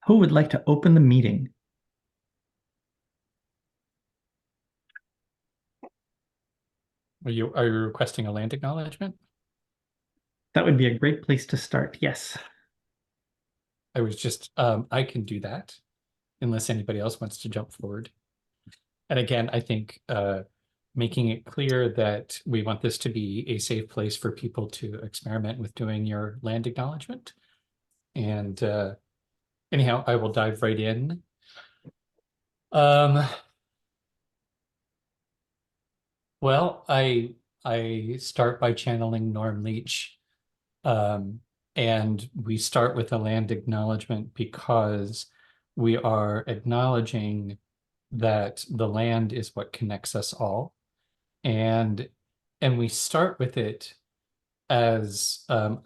Who would like to open the meeting? Are you requesting a land acknowledgement? That would be a great place to start. Yes. I can do that unless anybody else wants to jump forward. And again, I think making it clear that we want this to be a safe place for people to experiment with doing your land acknowledgement. And anyhow, I will dive right in. Um, well, I start by channeling Norm Leach. Um, and we start with a land acknowledgement because we are acknowledging that the land is what connects us all. And we start with it as I'm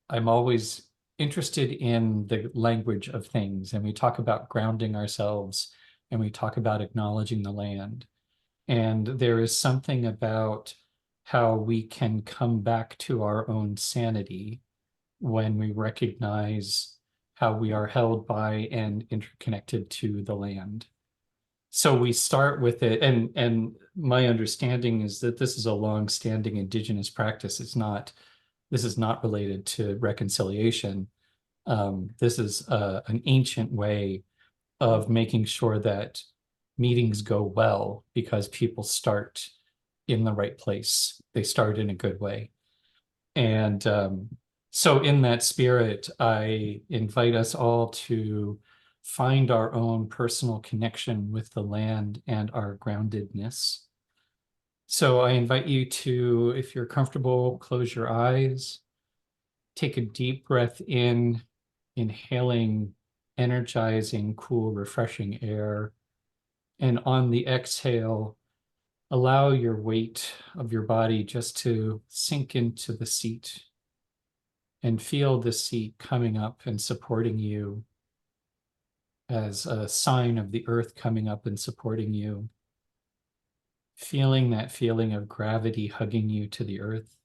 always interested in the language of things, and we talk about grounding ourselves and we talk about acknowledging the land. And there is something about how we can come back to our own sanity when we recognize how we are held by and interconnected to the land. So we start with it, and my understanding is that this is a long-standing indigenous practice. This is not related to reconciliation. This is an ancient way of making sure that meetings go well because people start in the right place. They start in a good way. And so, in that spirit, I invite us all to find our own personal connection with the land and our groundedness. So, I invite you to, if you're comfortable, close your eyes, take a deep breath in, inhaling energizing, cool, refreshing air. And on the exhale, allow your weight of your body just to sink into the seat and feel the seat coming up and supporting you as a sign of the earth coming up and supporting you. Feeling that feeling of gravity hugging you to the earth.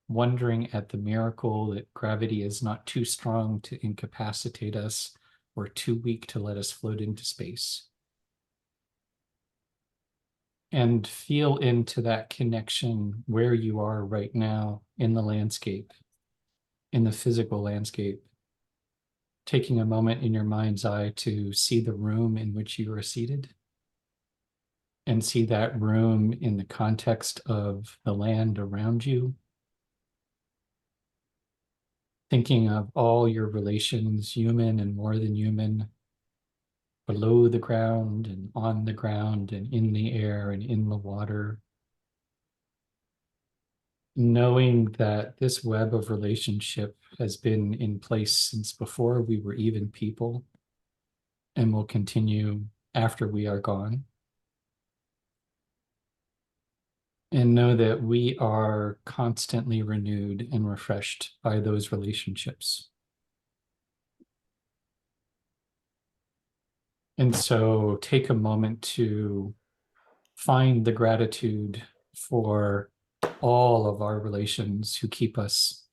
Wondering at the miracle that gravity is not too strong to incapacitate us or too weak to let us float into space. And feel into that connection where you are right now in the landscape, in the physical landscape. Taking a moment in your mind's eye to see the room in which you are seated and see that room in the context of the land around you. Thinking of all your relations, human and more than human, below the ground and on the ground and in the air and in the water. Knowing that this web of relationship has been in place since before we were even people and will continue after we are gone. And know that we are constantly renewed and refreshed by those relationships. And so take a moment to find the gratitude for all of our relations who keep us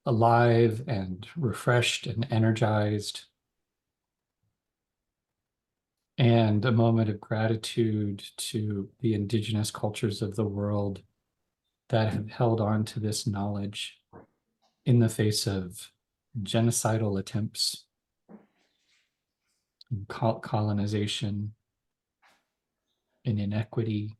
alive and refreshed and energized. And a moment of gratitude to the indigenous cultures of the world that have held on to this knowledge in the face of genocidal attempts, colonization, and inequity.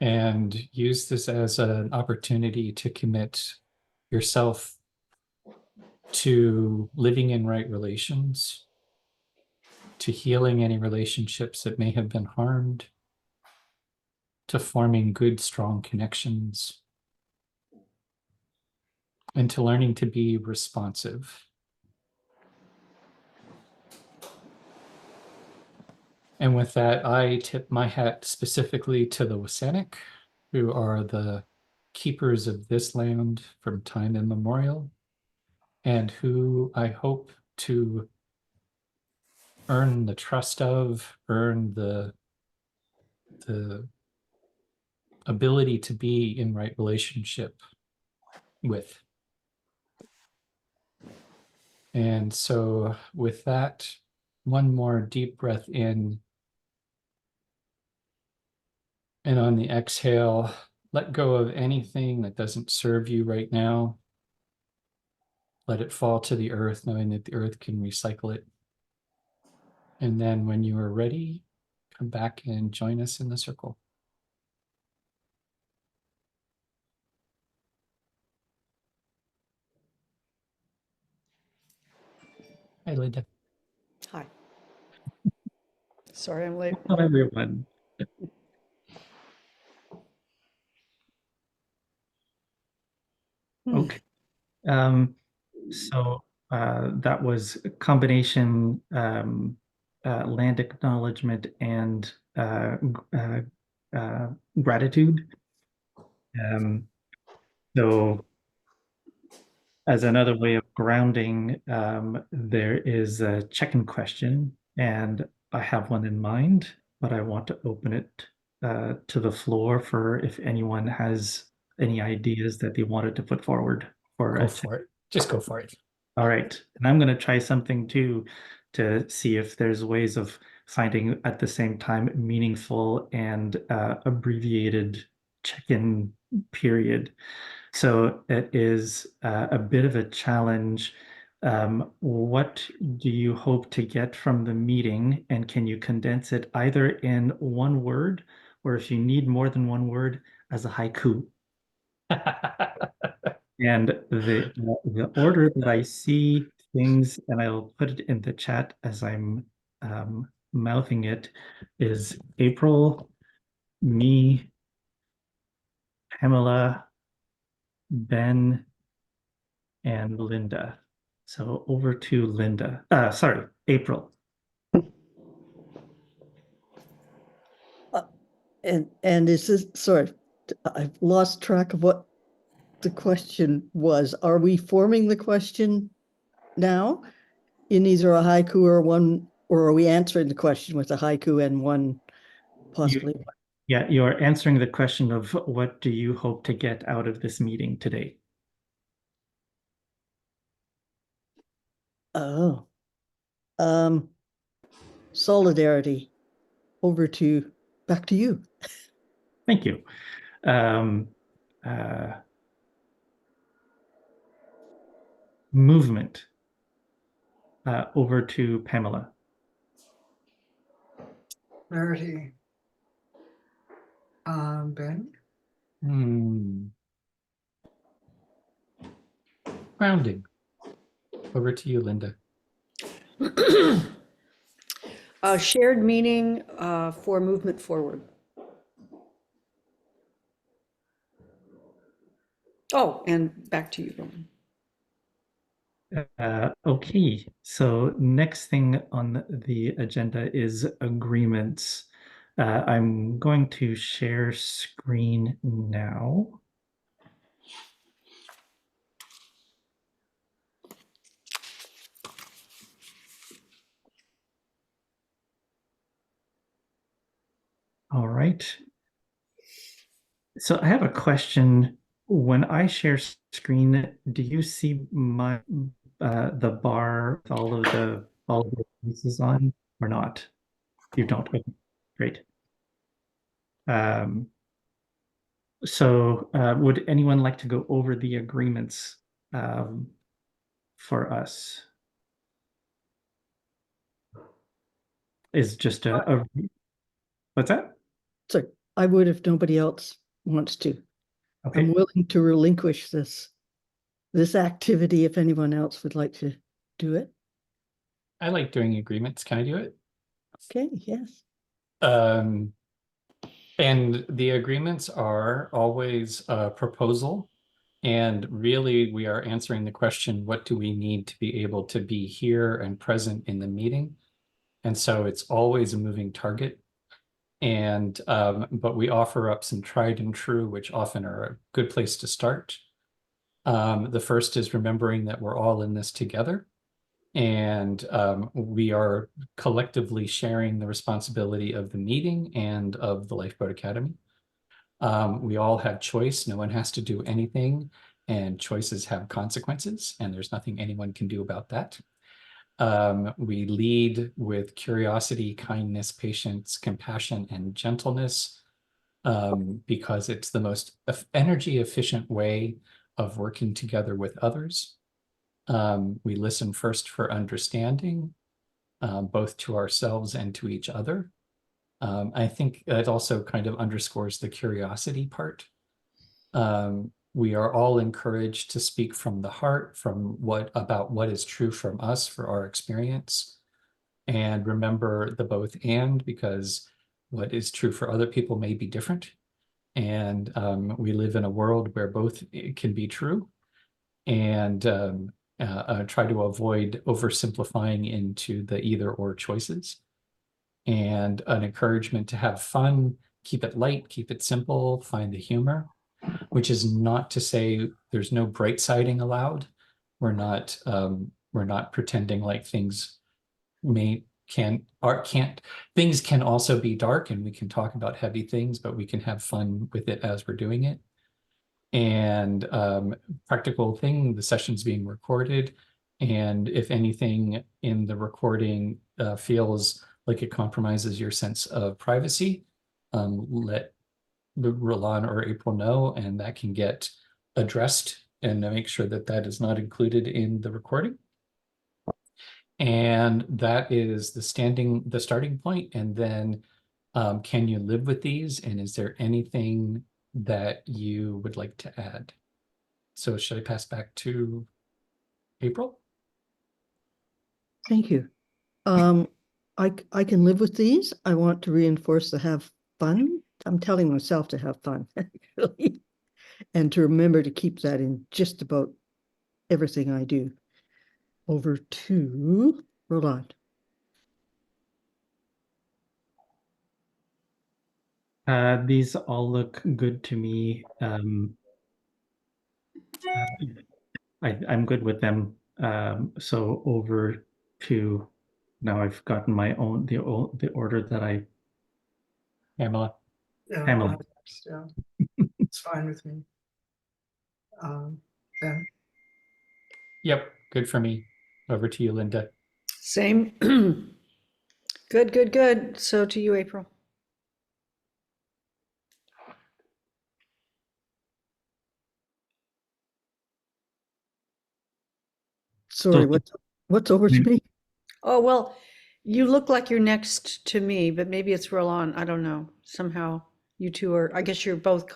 And use this as an opportunity to commit yourself to living in right relations, to healing any relationships that may have been harmed, to forming good, strong connections, and to learning to be responsive. And with that, I tip my hat specifically to the Wasanic, who are the keepers of this land from time immemorial, and who I hope to earn the trust of, earn the ability to be in right relationship with. And so with that, one more deep breath in. And on the exhale, let go of anything that doesn't serve you right now. Let it fall to the earth, knowing that the earth can recycle it. And then when you are ready, come back and join us in the circle. Hi, Linda. Hi. Sorry I'm late. Hello, everyone. Okay. So that was a combination land acknowledgement and gratitude. So as another way of grounding, there is a check-in question, and I have one in mind, but I want to open it to the floor for if anyone has any ideas that they wanted to put forward for Go a for it. Just go for it. All right. And I'm going to try something too to see if there's ways of finding at the same time meaningful and abbreviated check-in period. So it is a bit of a challenge. What do you hope to get from the meeting? And can you condense it either in one word, or if you need more than one word, as a haiku? And the order that I see things, and I'll put it in the chat as I'm mouthing it, is April, me, Pamela, Ben, and Linda. So over to Linda. Sorry, April. And is this, sorry, I've lost track of what the question was. Are we forming the question now in either a haiku or one, or are we answering the question with a haiku and one possibly? Yeah, you're answering the question of what do you hope to get out of this meeting today? Oh, um, solidarity. Back to you. Thank you. Um, uh, movement. Over to Pamela. Clarity. Ben? Grounding. Over to you, Linda. Shared meaning for movement forward. Oh, and back to you, Roman. Okay, so next thing on the agenda is agreements. I'm going to share screen now. All right. So I have a question. When I share screen, do you see my the bar with all of the pieces on or not? You don't. Okay, great. So would anyone like to go over the agreements for us? Is just what's that? So I would if nobody else wants to. Okay. I'm willing to relinquish this activity if anyone else would like to do it. I like doing agreements. Can I do it? Okay, yes. And the agreements are always a proposal. And really, we are answering the question, what do we need to be able to be here and present in the meeting? And so it's always a moving target. And but we offer up some tried and true, which often are a good place to start. The first is remembering that we're all in this together. And we are collectively sharing the responsibility of the meeting and of the Lifeboat Academy. We all have choice. No one has to do anything. and choices have consequences, and there's nothing anyone can do about that. We lead with curiosity, kindness, patience, compassion, and gentleness, because it's the most energy efficient way of working together with others. We listen first for understanding, both to ourselves and to each other. I think it also kind of underscores the curiosity part. We are all encouraged to speak from the heart, about what is true from us for our experience. And remember the both and, because what is true for other people may be different. And we live in a world where both can be true. And try to avoid oversimplifying into the either or choices. And an encouragement to have fun, keep it light, keep it simple, find the humor, which is not to say there's no bright siding allowed. We're not pretending like things things can also be dark, and we can talk about heavy things, but we can have fun with it as we're doing it. And practical thing, the session's being recorded, and if anything in the recording feels like it compromises your sense of privacy, let Roland or April know, and that can get addressed, and make sure that that is not included in the recording. And that is the starting point. And then can you live with these? And is there anything that you would like to add? So should I pass back to April? Thank you. I can live with these. I want to reinforce to have fun. I'm telling myself to have fun, actually, and to remember to keep that in just about everything I do. Over to Roland. These all look good to me. I'm good with them. So over to, now I've gotten my own, the order that I, Pamela? Yeah, Pamela. yeah, it's fine with me. Ben, Yep, good for me. Over to you, Linda. Same. Good, good, good. So to you, April. Sorry, what's over to me? Oh, well, you look like you're next to me, but maybe it's Roland. I don't know. Somehow you two are, I guess you're both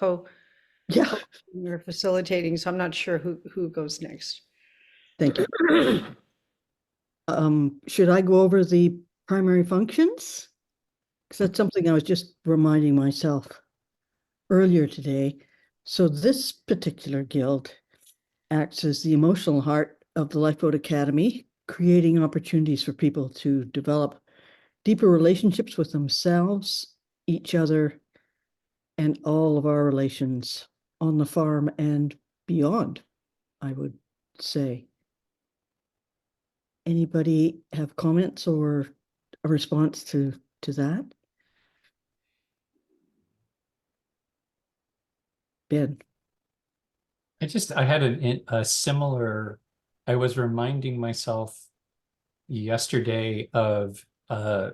Yeah, you're facilitating, so I'm not sure who goes next. thank you. Should I go over the primary functions? Because that's something I was just reminding myself earlier today. So this particular guild acts as the emotional heart of the Lifeboat Academy, creating opportunities for people to develop deeper relationships with themselves, each other, and all of our relations on the farm and beyond, I would say. Anybody have comments or a response to that? Ben. I had a similar, I was reminding myself yesterday of a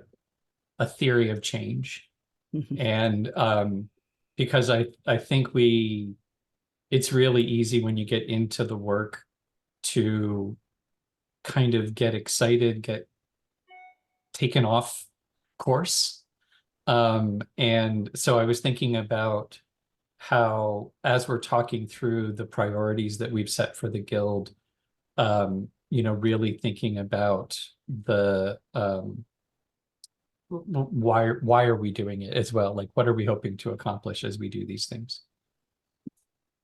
theory of change. And because I think it's really easy when you get into the work to kind of get excited, get taken off course. And so I was thinking about how, as we're talking through the priorities that we've set for the guild, really thinking about the why are we doing it as well? Like, what are we hoping to accomplish as we do these things?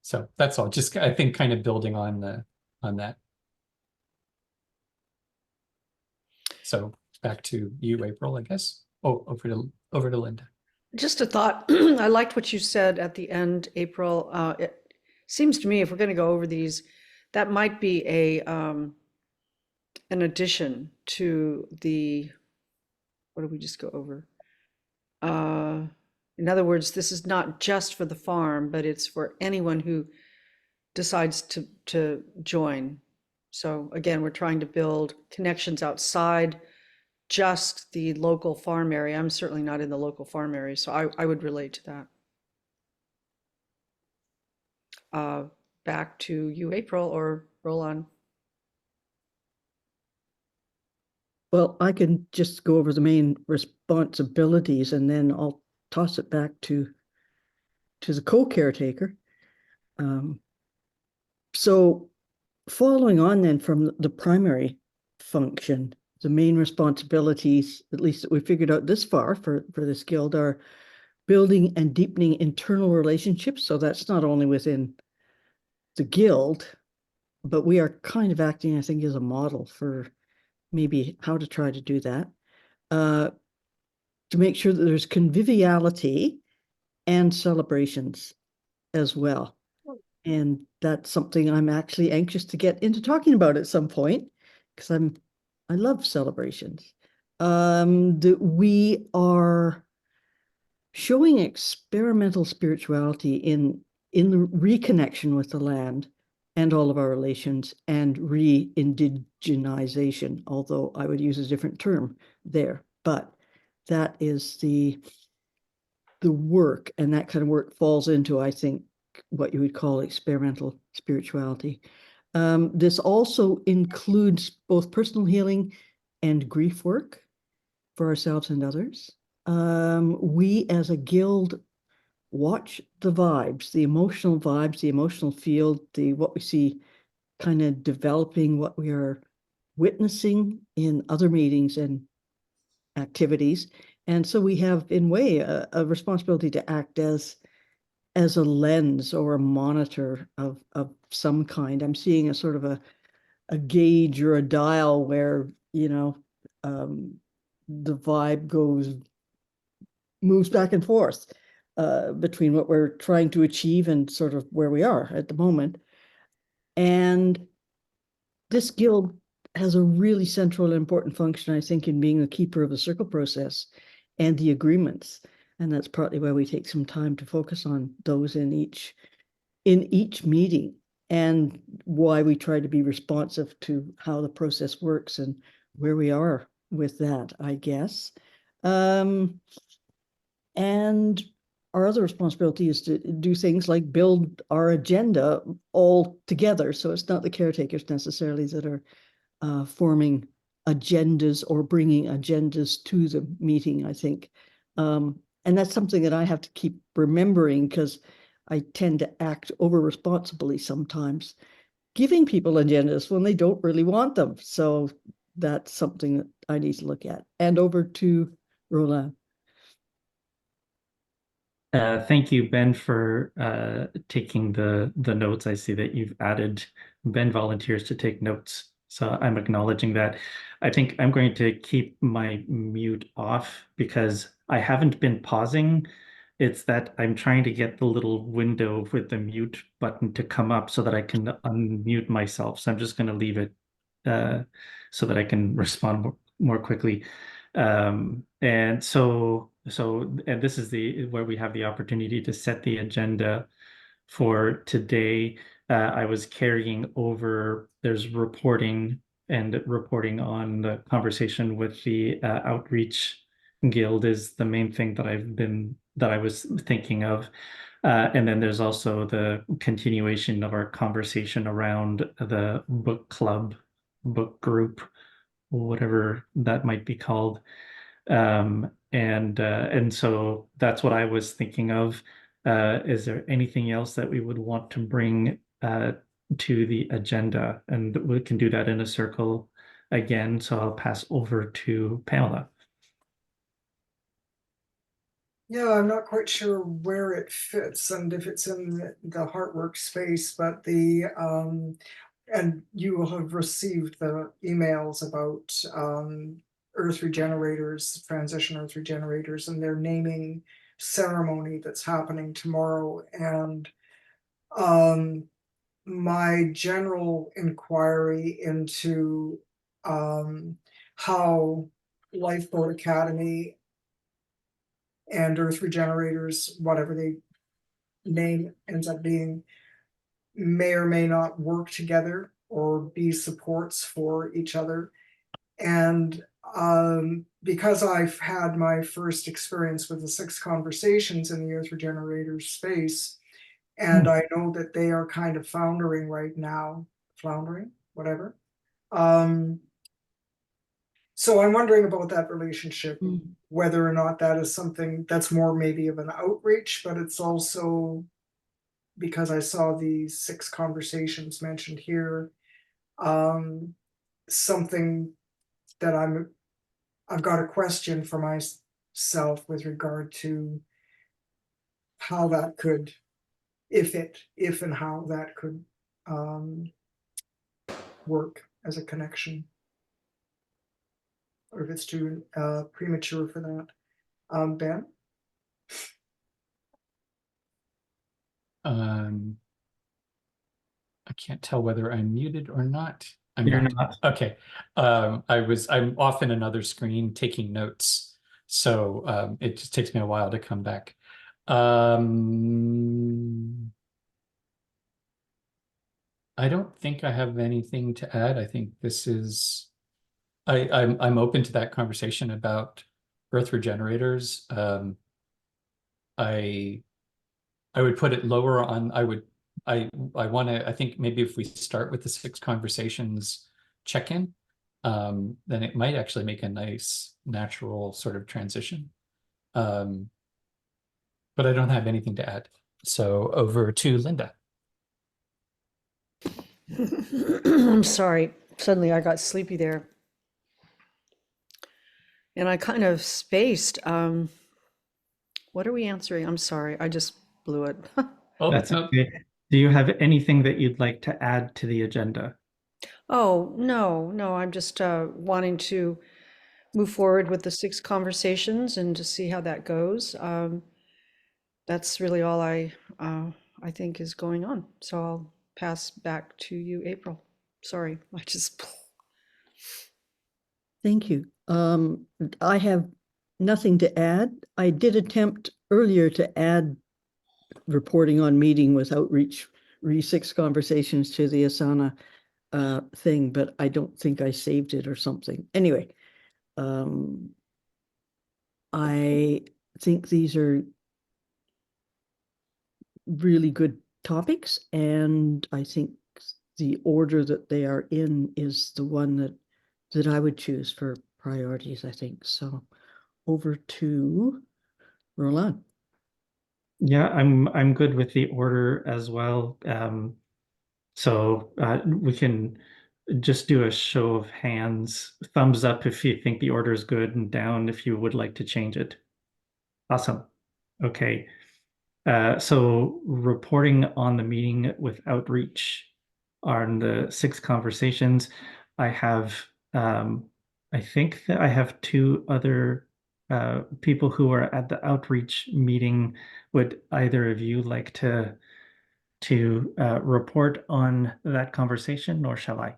So that's all. Just, I think, kind of building on that. So back to you, April, I guess. Oh, over to Linda. Just a thought. I liked what you said at the end, April. It seems to me if we're going to go over these, that might be an addition to the, what did we just go over? In other words, this is not just for the farm, but it's for anyone who decides to join. So again, we're trying to build connections outside just the local farm area. I'm certainly not in the local farm area, so I would relate to that. Back to you, April, or Roland. Well, I can just go over the main responsibilities and then I'll toss it back to the co-caretaker. So following on then from the primary function, the main responsibilities, at least that we figured out this far for this guild, are building and deepening internal relationships. So that's not only within the guild, but we are kind of acting, I think, as a model for maybe how to try to do that. To make sure that there's conviviality and celebrations as well. And that's something I'm actually anxious to get into talking about at some point, because I love celebrations. That we are showing experimental spirituality in the reconnection with the land and all of our relations, and re-indigenization, although I would use a different term there. But that is the work, and that kind of work falls into, I think, what you would call experimental spirituality. This also includes both personal healing and grief work for ourselves and others. We as a guild watch the vibes, the emotional field, what we see kind of developing, what we are witnessing in other meetings and activities. And so we have, in way, a responsibility to act as a lens or a monitor of some kind. I'm seeing a sort of a gauge or a dial where, the vibe moves back and forth between what we're trying to achieve and sort of where we are at the moment. And this guild has a really central and important function, I think, in being the keeper of the circle process and the agreements. And that's partly why we take some time to focus on those in each meeting, and why we try to be responsive to how the process works and where we are with that, I guess. And our other responsibility is to do things like build our agenda all together. So it's not the caretakers necessarily that are forming agendas or bringing agendas to the meeting, I think. And that's something that I have to keep remembering, because I tend to act over responsibly sometimes, giving people agendas when they don't really want them. So that's something that I need to look at. And over to Roland. Thank you, Ben, for taking the notes. I see that you've added Ben volunteers to take notes, so I'm acknowledging that. I think I'm going to keep my mute off because I haven't been pausing. It's that I'm trying to get the little window with the mute button to come up so that I can unmute myself. So I'm just going to leave it so that I can respond more quickly. And this is where we have the opportunity to set the agenda for today. I was carrying over, there's reporting on the conversation with the Outreach Guild is the main thing that I was thinking of. And then there's also the continuation of our conversation around the book club, book group, whatever that might be called. And so that's what I was thinking of. Is there anything else that we would want to bring to the agenda? And we can do that in a circle again. So I'll pass over to Pamela. Yeah, I'm not quite sure where it fits and if it's in the Heartwork space, but and you will have received the emails about Earth Regenerators, Transition Earth Regenerators, and their naming ceremony that's happening tomorrow. And my general inquiry into how Lifeboat Academy and Earth Regenerators, whatever they name ends up being, may or may not work together or be supports for each other. And because I've had my first experience with the 6 conversations in the Earth Regenerator space, and I know that they are kind of floundering right now, whatever. So I'm wondering about that relationship, whether or not that is something that's more maybe of an outreach, but it's also because I saw these 6 conversations mentioned here, something that I've got a question for myself with regard to how that could, if and how that could work as a connection, or if it's too premature for that. Ben? I can't tell whether I'm muted or not. You're not. Okay. I'm off in another screen taking notes. So it just takes me a while to come back. I don't think I have anything to add. I think this is I'm open to that conversation about Earth regenerators. I would put it lower on, I want to, I think maybe if we start with the 6 conversations check-in, then it might actually make a nice natural sort of transition. But I don't have anything to add. So over to Linda. I'm sorry. Suddenly I got sleepy there. And I kind of spaced. What are we answering? I'm sorry. I just blew it. Oh, That's no. okay. Do you have anything that you'd like to add to the agenda? Oh, no. I'm just wanting to move forward with the 6 conversations and to see how that goes. That's really all I think is going on. So I'll pass back to you, April. Sorry, I just. Thank you. I have nothing to add. I did attempt earlier to add reporting on meeting with outreach re-6 conversations to the Asana thing, but I don't think I saved it or something. Anyway, I think these are really good topics, and I think the order that they are in is the one that I would choose for priorities, I think. So over to Roland. Yeah, I'm good with the order as well. So we can just do a show of hands, thumbs up if you think the order is good, and down if you would like to change it. Awesome. Okay. So reporting on the meeting with outreach on the 6 conversations. I have, I think that I have 2 other people who are at the outreach meeting. Would either of you like to report on that conversation, or shall I?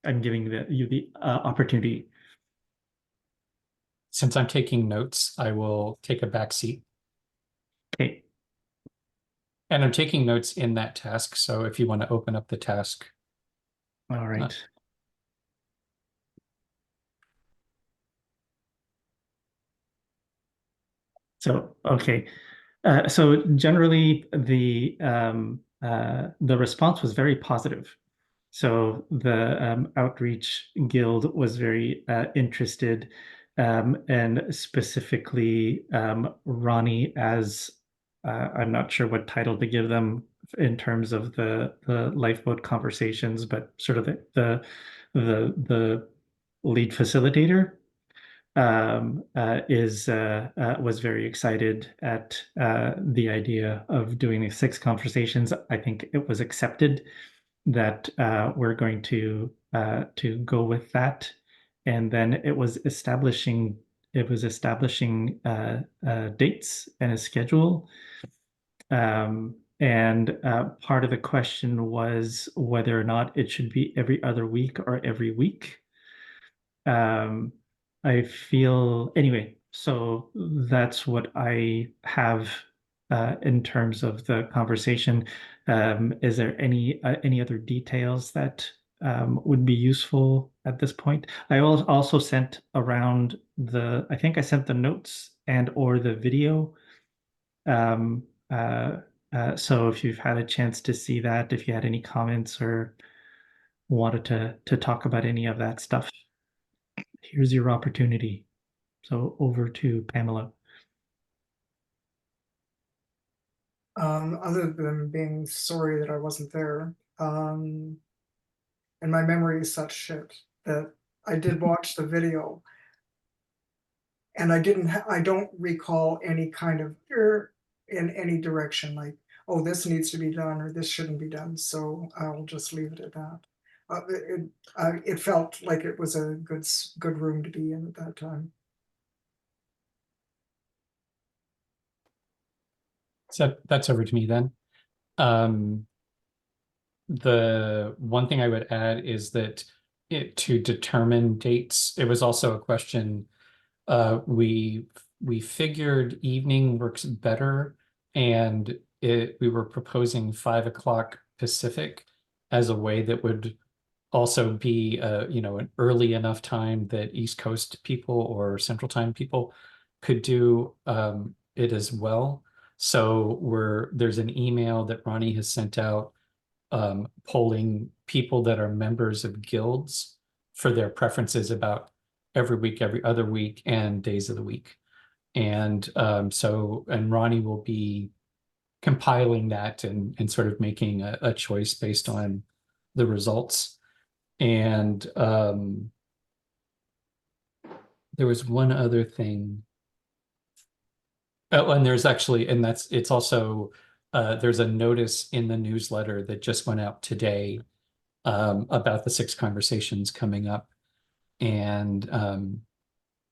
I'm giving you the opportunity. Since I'm taking notes, I will take a back seat. Okay. And I'm taking notes in that task. So if you want to open up the task. All right. So, okay. So generally the response was very positive. So the outreach guild was very interested, and specifically Ronnie, as I'm not sure what title to give them in terms of the lifeboat conversations, but sort of the lead facilitator was very excited at the idea of doing these 6 conversations. I think it was accepted that we're going to go with that, and then it was establishing dates and a schedule. And part of the question was whether or not it should be every other week or every week. I feel anyway, so that's what I have in terms of the conversation. Is there any other details that would be useful at this point? I also sent around I think I sent the notes and or the video. Um, so if you've had a chance to see that, if you had any comments or wanted to talk about any of that stuff, here's your opportunity. So over to Pamela. Other than being sorry that I wasn't there, and my memory is such shit that I did watch the video, and I don't recall any kind of in any direction, like, oh, this needs to be done or this shouldn't be done. So I'll just leave it at that. It felt like it was a good room to be in at that time. So that's over to me then. The one thing I would add is that to determine dates, it was also a question. We figured evening works better, and we were proposing 5 o'clock Pacific as a way that would also be an early enough time that East Coast people or Central Time people could do it as well. So there's an email that Ronnie has sent out polling people that are members of guilds for their preferences about every week, every other week, and days of the week. And Ronnie will be compiling that and sort of making a choice based on the results. And there was one other thing. Oh, and it's also there's a notice in the newsletter that just went out today about the 6 conversations coming up. And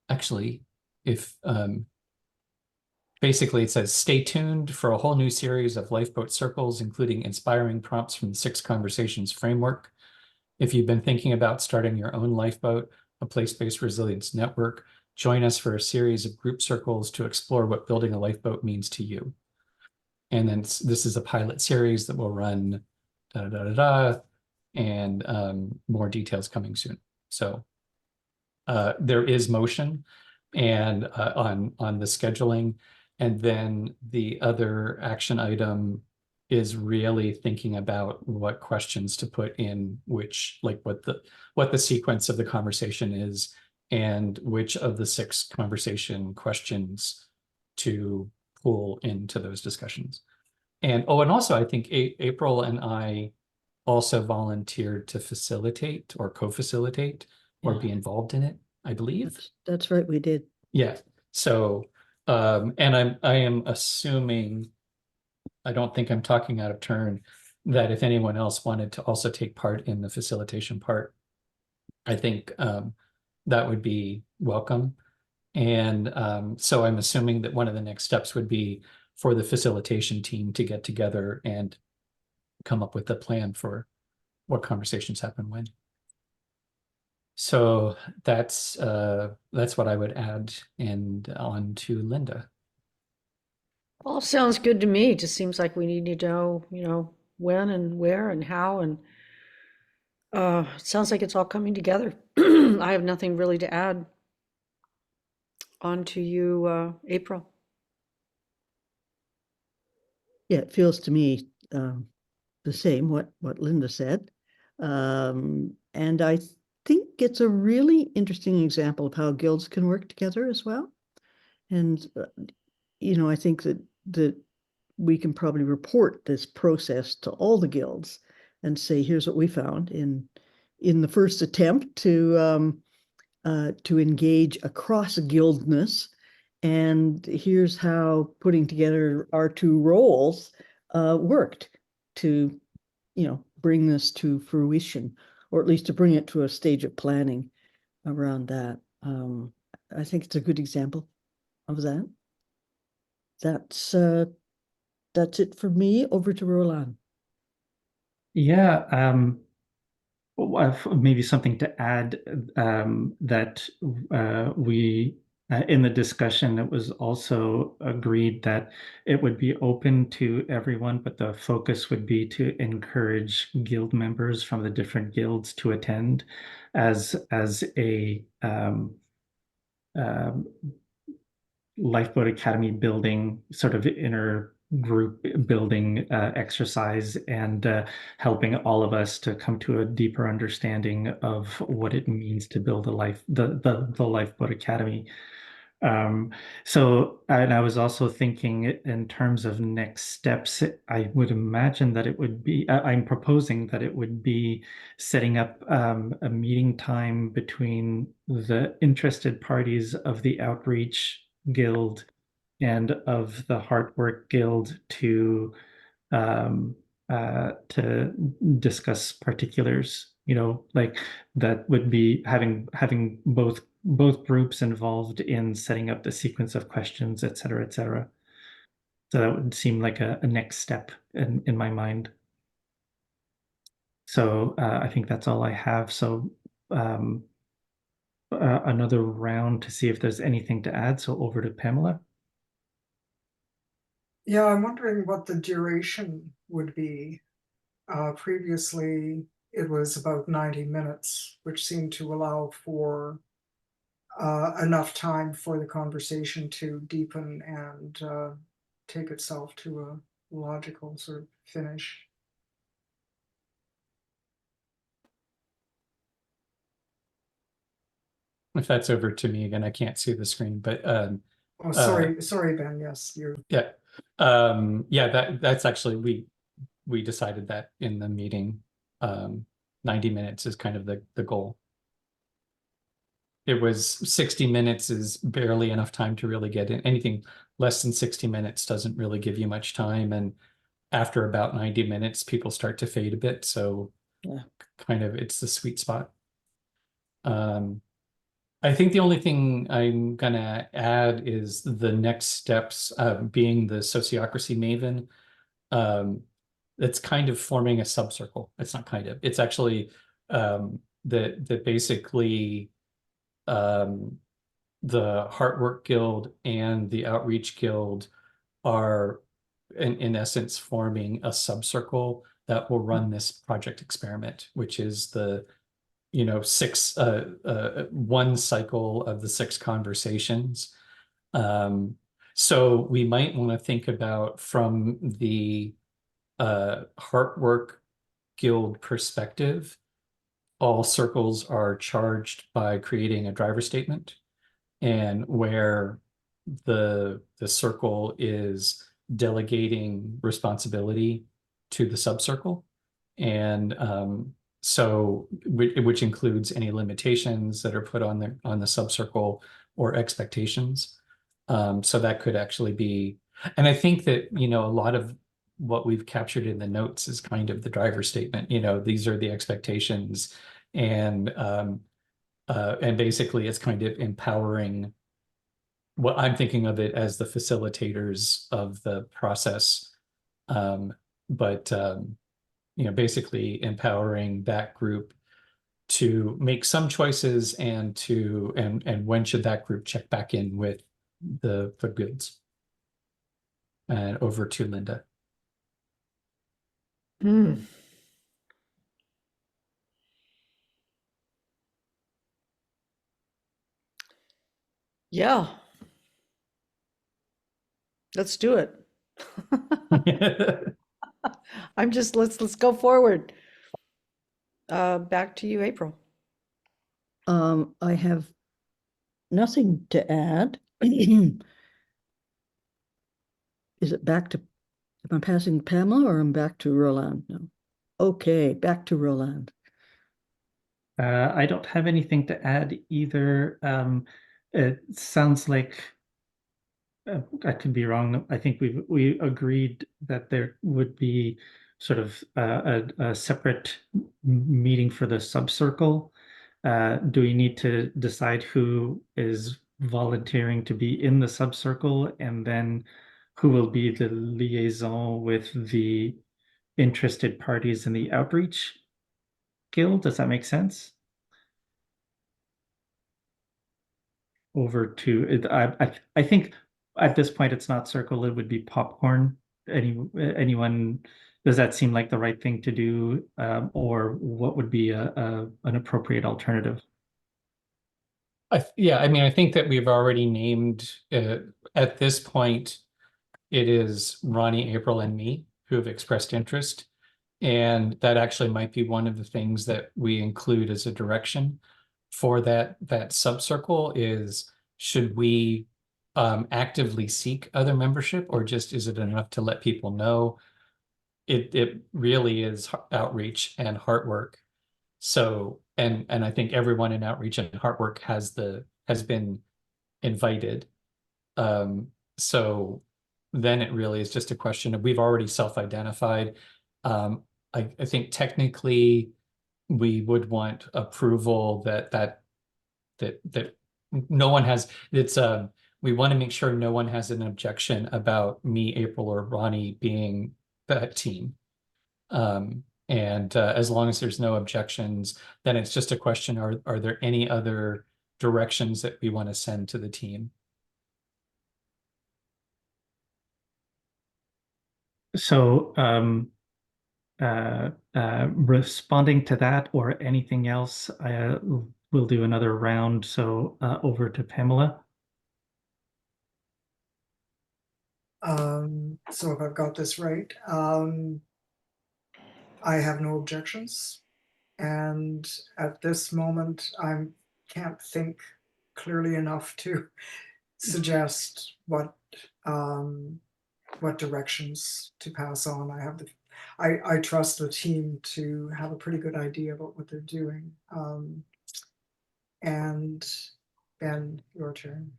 actually, if basically it says, stay tuned for a whole new series of Lifeboat circles, including inspiring prompts from the 6 conversations framework. If you've been thinking about starting your own lifeboat, a place-based resilience network, join us for a series of group circles to explore what building a lifeboat means to you. And then this is a pilot series that will run and more details coming soon. So there is motion and on the scheduling. And then the other action item is really thinking about what questions to put in which, like what the sequence of the conversation is and which of the 6 conversation questions to pull into those discussions. And also I think April and I also volunteered to facilitate or co-facilitate or be involved in it, I believe. That's right, we did. Yeah. So and I am assuming, I don't think I'm talking out of turn, that if anyone else wanted to also take part in the facilitation part, I think that would be welcome. And so I'm assuming that one of the next steps would be for the facilitation team to get together and come up with a plan for what conversations happen when. So that's what I would add, and on to Linda. All sounds good to me. It just seems like we need to know, when and where and how, and it sounds like it's all coming together. I have nothing really to add. On to you, April. Yeah, it feels to me the same, what Linda said. And I think it's a really interesting example of how guilds can work together as well. And, I think that we can probably report this process to all the guilds and say, here's what we found in the first attempt to engage across guildness. And here's how putting together our 2 roles worked to, bring this to fruition, or at least to bring it to a stage of planning around that. I think it's a good example of that. That's it for me. Over to Roland. Yeah, maybe something to add that we In the discussion, it was also agreed that it would be open to everyone, but the focus would be to encourage guild members from the different guilds to attend as a um, Lifeboat Academy building, sort of inner group building exercise, and helping all of us to come to a deeper understanding of what it means to build the Lifeboat Academy. So, and I was also thinking in terms of next steps, I would imagine that it would be, I'm proposing that it would be setting up a meeting time between the interested parties of the Outreach Guild and of the Heartwork Guild um, to discuss particulars. Like that would be having both groups involved in setting up the sequence of questions, et cetera, et cetera. So that would seem like a next step in my mind. So I think that's all I have. So another round to see if there's anything to add. So over to Pamela. Yeah, I'm wondering what the duration would be. Previously, it was about 90 minutes, which seemed to allow for enough time for the conversation to deepen and take itself to a logical sort of finish. If that's over to me again, I can't see the screen, but Oh, sorry, Ben. Yes, you're. yeah, yeah. That's actually we decided that in the meeting. 90 minutes is kind of the goal. It was 60 minutes is barely enough time to really get in. Anything less than 60 minutes doesn't really give you much time, and after about 90 minutes, people start to fade a bit. So, Yeah. kind of it's the sweet spot. I think the only thing I'm gonna add is the next steps, being the sociocracy maven. It's kind of forming a subcircle. It's not kind of. It's actually that basically the Heartwork Guild and the Outreach Guild are in essence forming a subcircle that will run this project experiment, which is the six one cycle of the 6 conversations. So we might want to think about from the Heartwork Guild perspective, all circles are charged by creating a driver statement, and where the circle is delegating responsibility to the subcircle, and so which includes any limitations that are put on the subcircle or expectations. So that could actually be, and I think that a lot of what we've captured in the notes is kind of the driver statement. These are the expectations, and basically it's kind of empowering. What I'm thinking of it as the facilitators of the process, but basically empowering that group to make some choices, and when should that group check back in with the goods. And over to Linda. Yeah, let's do it. Let's go forward. Back to you, April. I have nothing to add. Is it back to, am I passing Pamela or I'm back to Roland? No. Okay, back to Roland. I don't have anything to add either. It sounds like I could be wrong. I think we agreed that there would be sort of a separate meeting for the subcircle. Do we need to decide who is volunteering to be in the subcircle, and then who will be the liaison with the interested parties in the outreach guild? Does that make sense? over to it. I think at this point it's not circle, it would be popcorn. Anyone, does that seem like the right thing to do? Or what would be an appropriate alternative? Yeah, I mean, I think that we've already named, at this point, it is Ronnie, April, and me who have expressed interest. And that actually might be one of the things that we include as a direction for that subcircle is, should we actively seek other membership, or just is it enough to let people know? It really is outreach and Heartwork. So, and I think everyone in outreach and Heartwork has been invited. So then it really is just a question of, we've already self-identified. I think technically we would want approval that no one has, we want to make sure no one has an objection about me, April, or Ronnie being that team. And as long as there's no objections, then it's just a question, are there any other directions that we want to send to the team? So responding to that or anything else, we'll do another round. So over to Pamela. So if I've got this right, I have no objections. And at this moment, I can't think clearly enough to suggest what directions to pass on. I trust the team to have a pretty good idea about what they're doing. And Ben, your turn.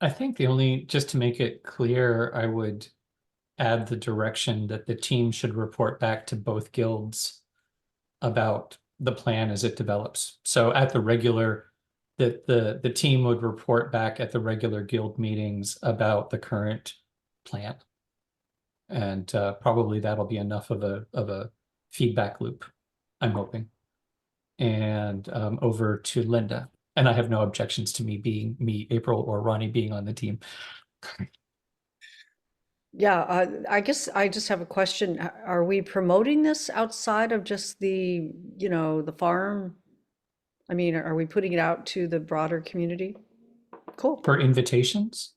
I think just to make it clear, I would add the direction that the team should report back to both guilds about the plan as it develops. So at the regular, that the team would report back at the regular guild meetings about the current plan. And probably that'll be enough of a feedback loop, I'm hoping. And over to Linda. And I have no objections to me, April, or Ronnie being on the team. Yeah, I guess I just have a question. Are we promoting this outside of just the farm? I mean, are we putting it out to the broader community? Cool. For invitations?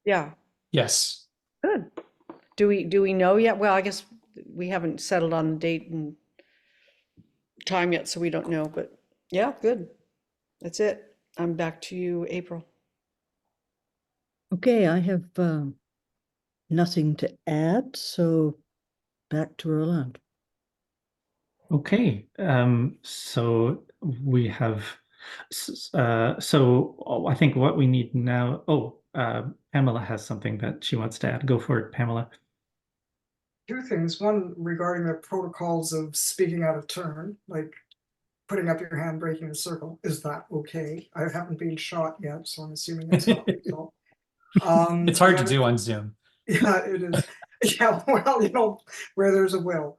Yeah, Yes. good. Do we know yet? Well, I guess we haven't settled on the date and time yet, so we don't know, but yeah, good. That's it. I'm back to you, April. Okay, I have nothing to add, so back to Roland. Okay, so we have, I think what we need now, Pamela has something that she wants to add. Go for it, Pamela. Two things. One, regarding the protocols of speaking out of turn, like putting up your hand, breaking a circle. Is that okay? I haven't been shot yet, so I'm assuming it's not legal. It's hard to do on Zoom. Yeah, it is. Yeah, well, where there's a will.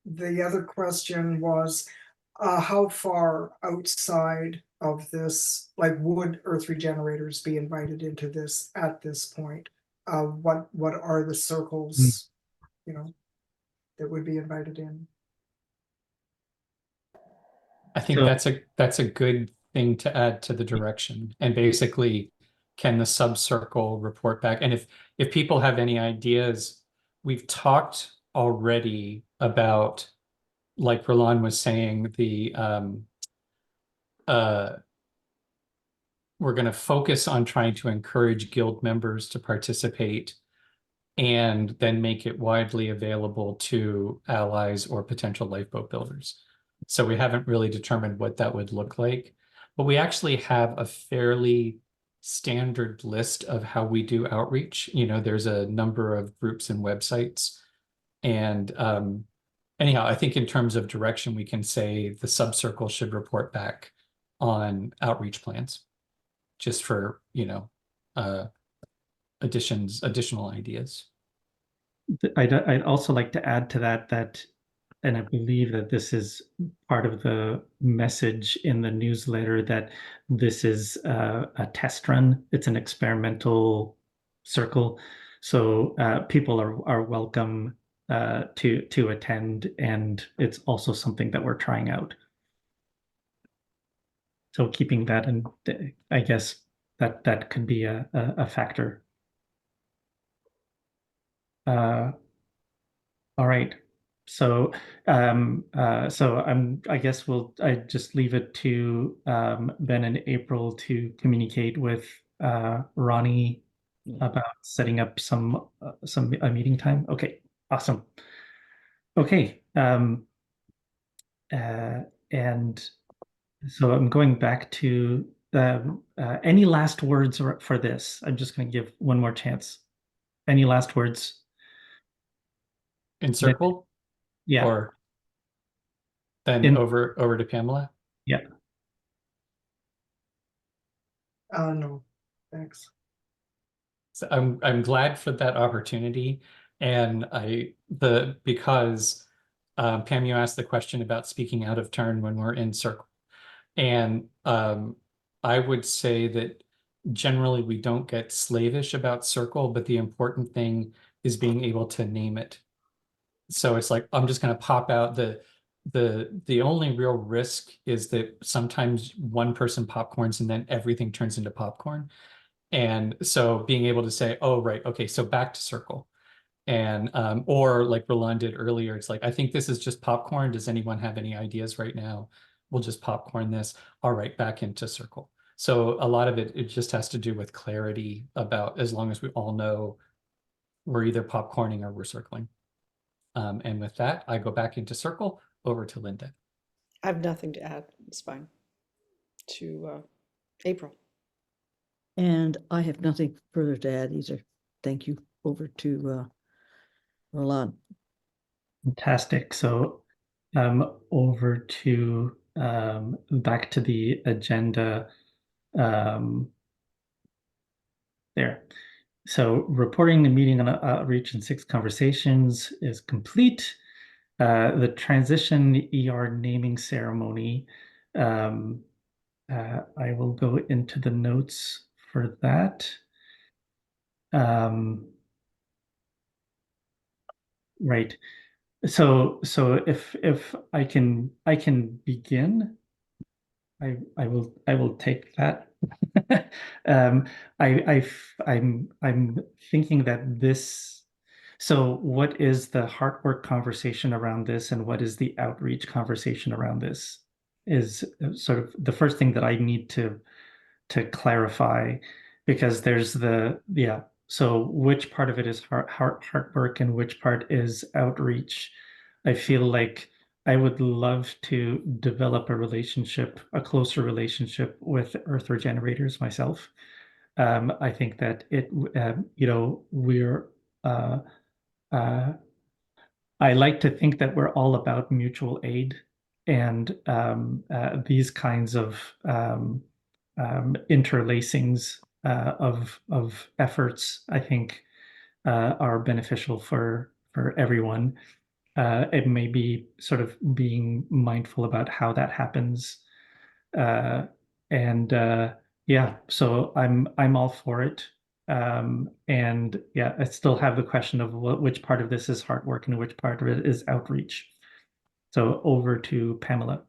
The other question was, how far outside of this, like, would earth regenerators be invited into this at this point? What are the circles, that would be invited in? I think that's a good thing to add to the direction. And basically, can the subcircle report back? And if people have any ideas, we've talked already about, like Roland was saying, we're going to focus on trying to encourage guild members to participate and then make it widely available to allies or potential lifeboat builders. So we haven't really determined what that would look like, but we actually have a fairly standard list of how we do outreach. There's a number of groups and websites. And anyhow, I think in terms of direction, we can say the subcircle should report back on outreach plans, just for, additional ideas. I'd also like to add to that and I believe that this is part of the message in the newsletter, that this is a test run. It's an experimental circle. So people are welcome to attend, and it's also something that we're trying out. So keeping that in, I guess that could be a factor. All right. So I guess I just leave it to Ben and April to communicate with Ronnie about setting up a meeting time. Okay, awesome. Okay. And so I'm going back to any last words for this? I'm just going to give one more chance. Any last words? In circle, Yeah. or then In- over to Pamela? Yeah. No, thanks. So I'm glad for that opportunity, and because Pam, you asked the question about speaking out of turn when we're in circle, and I would say that generally we don't get slavish about circle, but the important thing is being able to name it. So it's like, I'm just going to pop out the only real risk is that sometimes one person popcorns and then everything turns into popcorn. And so being able to say, oh, right, okay, so back to circle. And or like Roland did earlier, it's like, I think this is just popcorn. Does anyone have any ideas right now? We'll just popcorn this. All right, back into circle. So a lot of it just has to do with clarity about, as long as we all know we're either popcorning or we're circling. And with that, I go back into circle, over to Linda. I have nothing to add. It's fine. To April. And I have nothing further to add either. Thank you. Over to Roland. Fantastic. So over to back to the agenda there. So reporting the meeting on outreach and 6 conversations is complete. The transition ER naming ceremony, I will go into the notes for that. Right. So if I can begin, I will take that. I'm thinking that this. So what is the Heartwork conversation around this, and what is the outreach conversation around this? Is sort of the first thing that I need to clarify, because there's so which part of it is Heartwork and which part is outreach? I feel like I would love to develop a closer relationship with Earth Regenerators myself. I think that we're I like to think that we're all about mutual aid, and these kinds of interlacings of efforts, I think, are beneficial for everyone. It may be sort of being mindful about how that happens, and yeah, so I'm all for it. And yeah, I still have the question of which part of this is Heartwork and which part of it is outreach. So over to Pamela.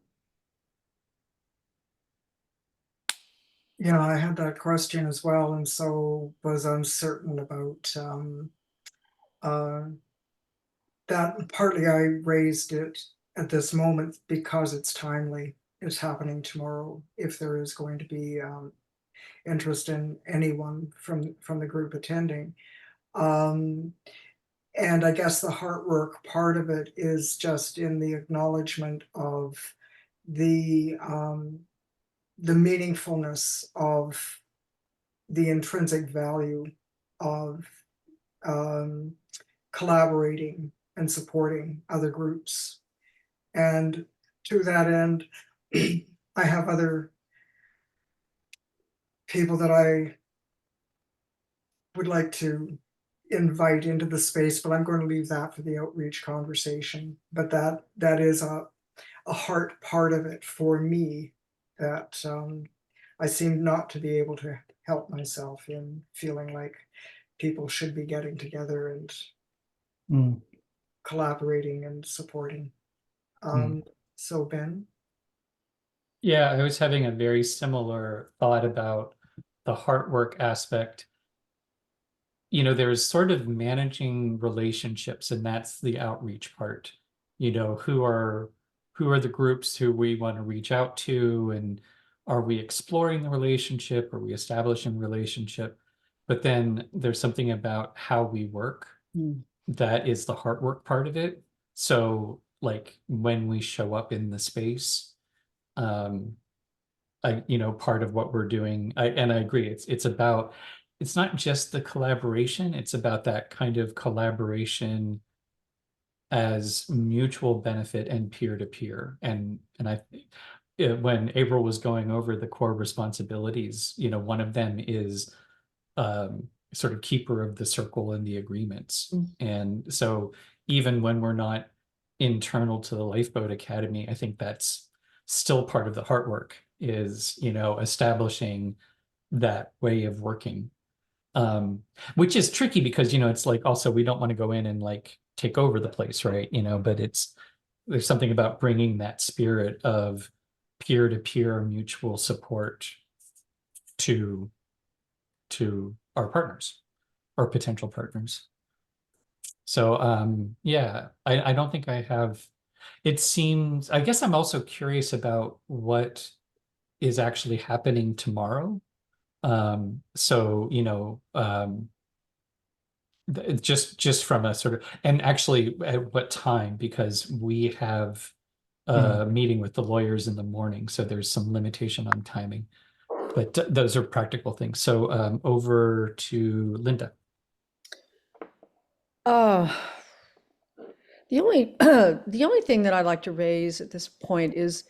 Yeah, I had that question as well, and so was uncertain about that. Partly I raised it at this moment because it's timely. It's happening tomorrow. If there is going to be interest in anyone from the group attending. And I guess the Heartwork part of it is just in the acknowledgement of the meaningfulness of the intrinsic value of collaborating and supporting other groups. And to that end, I have other people that I would like to invite into the space, but I'm going to leave that for the outreach conversation. But that is a heart part of it for me, that I seem not to be able to help myself in feeling like people should be getting together and Mm. collaborating and supporting. So Ben? Yeah, I was having a very similar thought about the Heartwork aspect. You know, there's sort of managing relationships, and that's the outreach part. You know, who are the groups who we want to reach out to, and are we exploring the relationship? Are we establishing relationship? But then there's something about how we work Mm. that is the Heartwork part of it. So like when we show up in the space, part of what we're doing, and I agree, it's about, it's not just the collaboration, it's about that kind of collaboration as mutual benefit and peer to peer. And I think when April was going over the core responsibilities, one of them is sort of keeper of the circle and the agreements. Mm. And so even when we're not internal to the Lifeboat Academy, I think that's still part of the Heartwork, is, establishing that way of working. Which is tricky because, it's like, also we don't want to go in and like take over the place, right? But there's something about bringing that spirit of peer-to-peer mutual support to our partners or potential partners. So yeah, I don't think I have, it seems, I guess I'm also curious about what is actually happening tomorrow. So, just from a sort of, and actually at what time, because we have a meeting with the lawyers in the morning, so there's some limitation on timing. But those are practical things. So over to Linda. The only the only thing that I'd like to raise at this point is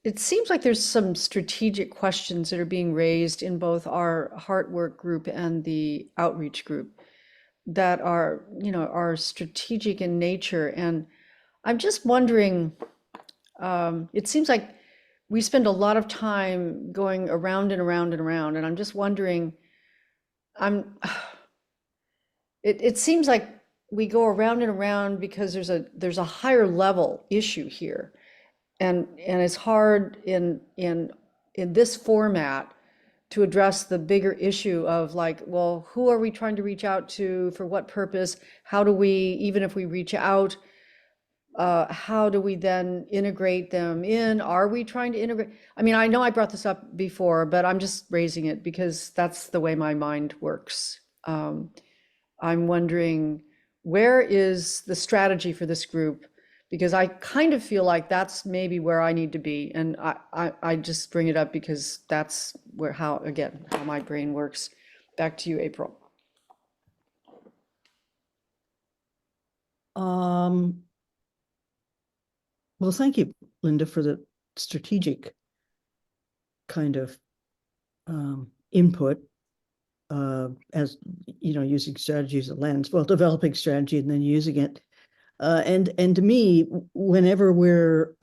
it seems like there's some strategic questions that are being raised in both our Heartwork group and the outreach group that are strategic in nature. And I'm just wondering, it seems like we spend a lot of time going around and around and around, and I'm just wondering, it seems like we go around and around because there's a higher level issue here. And it's hard in this format to address the bigger issue of like, well, who are we trying to reach out to, for what purpose? How do we, even if we reach out, how do we then integrate them in? Are we trying to integrate? I mean, I know I brought this up before, but I'm just raising it because that's the way my mind works. I'm wondering, where is the strategy for this group? Because I kind of feel like that's maybe where I need to be. And I just bring it up because that's how my brain works. Back to you, April. Well, thank you, Linda, for the strategic kind of input, as using strategy as a lens, well, developing strategy and then using it. And to me, whenever we're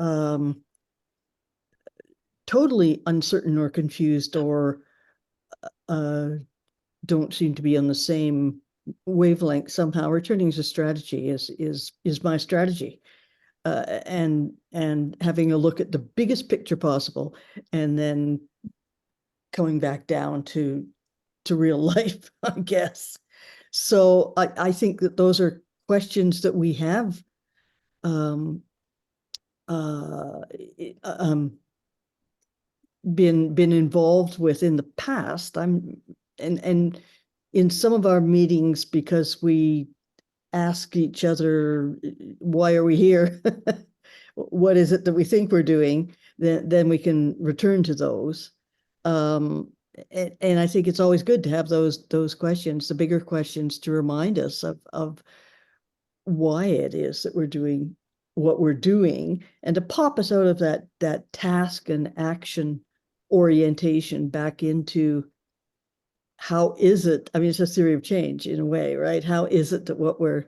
totally uncertain or confused or don't seem to be on the same wavelength, somehow returning to strategy is my strategy. And having a look at the biggest picture possible, and then coming back down to real life, I guess. So I think that those are questions that we have been involved with in the past. And in some of our meetings, because we ask each other, why are we here? What is it that we think we're doing? Then we can return to those. And I think it's always good to have those questions, the bigger questions, to remind us of why it is that we're doing what we're doing, and to pop us out of that task and action orientation back into how is it, I mean, it's a theory of change in a way, right? How is it that what we're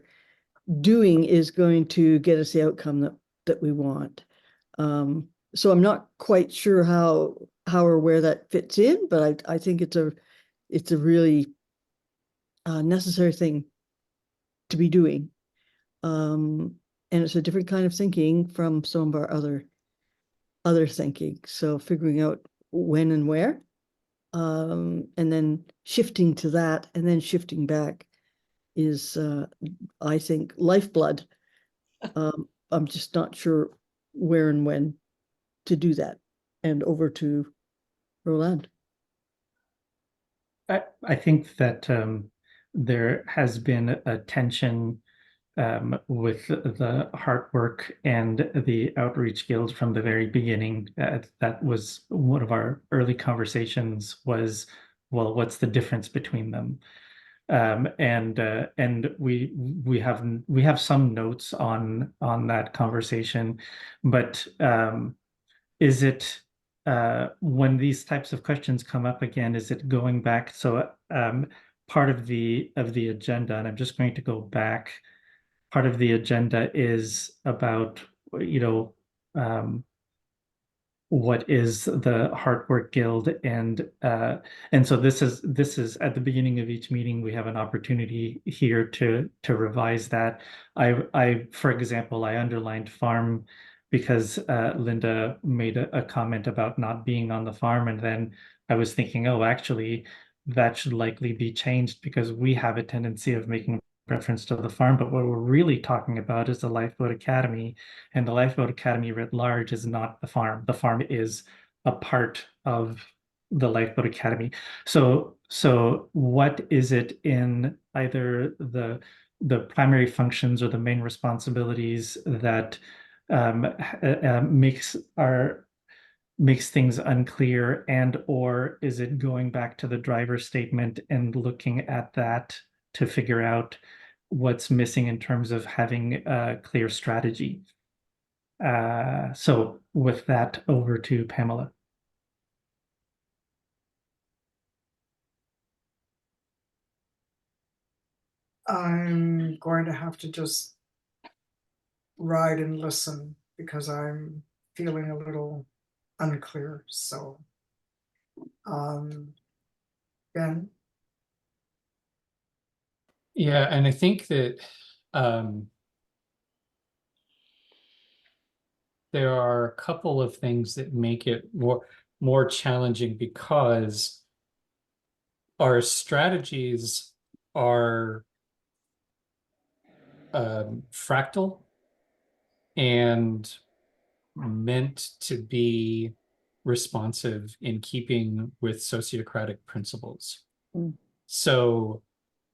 doing is going to get us the outcome that we want? So I'm not quite sure how or where that fits in, but I think it's a really necessary thing to be doing. And it's a different kind of thinking from some of our other thinking. So figuring out when and where, and then shifting to that, and then shifting back is, I think, lifeblood. I'm just not sure where and when to do that. And over to Roland. I think that there has been a tension with the Heartwork and the Outreach Guild from the very beginning. That was one of our early conversations was, well, what's the difference between them? And we have some notes on that conversation, but is it when these types of questions come up again, is it going back? So part of the agenda, and I'm just going to go back. Part of the agenda is about, you know, what is the Heartwork Guild, and so this is at the beginning of each meeting we have an opportunity here to revise that. I for example, I underlined farm because Linda made a comment about not being on the farm, and then I was thinking, oh, actually that should likely be changed because we have a tendency of making reference to the farm, but what we're really talking about is the Lifeboat Academy, and the Lifeboat Academy writ large is not the farm. The farm is a part of the Lifeboat Academy. So what is it in either the primary functions or the main responsibilities that makes things unclear, and or is it going back to the driver statement and looking at that to figure out what's missing in terms of having a clear strategy? So with that, over to Pamela. I'm going to have to just ride and listen because I'm feeling a little unclear. So, Ben? Yeah, and I think that there are a couple of things that make it more challenging because our strategies are fractal and meant to be responsive in keeping with sociocratic principles. Mm. So,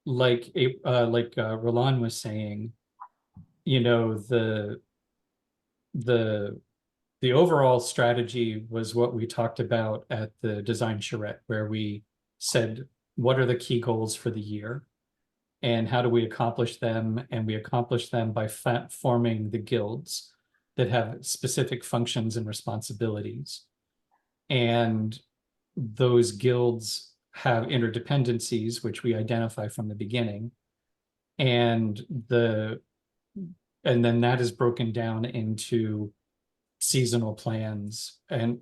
like Roland was saying, you know, the overall strategy was what we talked about at the design charrette, where we said, what are the key goals for the year? And how do we accomplish them? And we accomplish them by forming the guilds that have specific functions and responsibilities. And those guilds have interdependencies, which we identify from the beginning. And then that is broken down into seasonal plans, and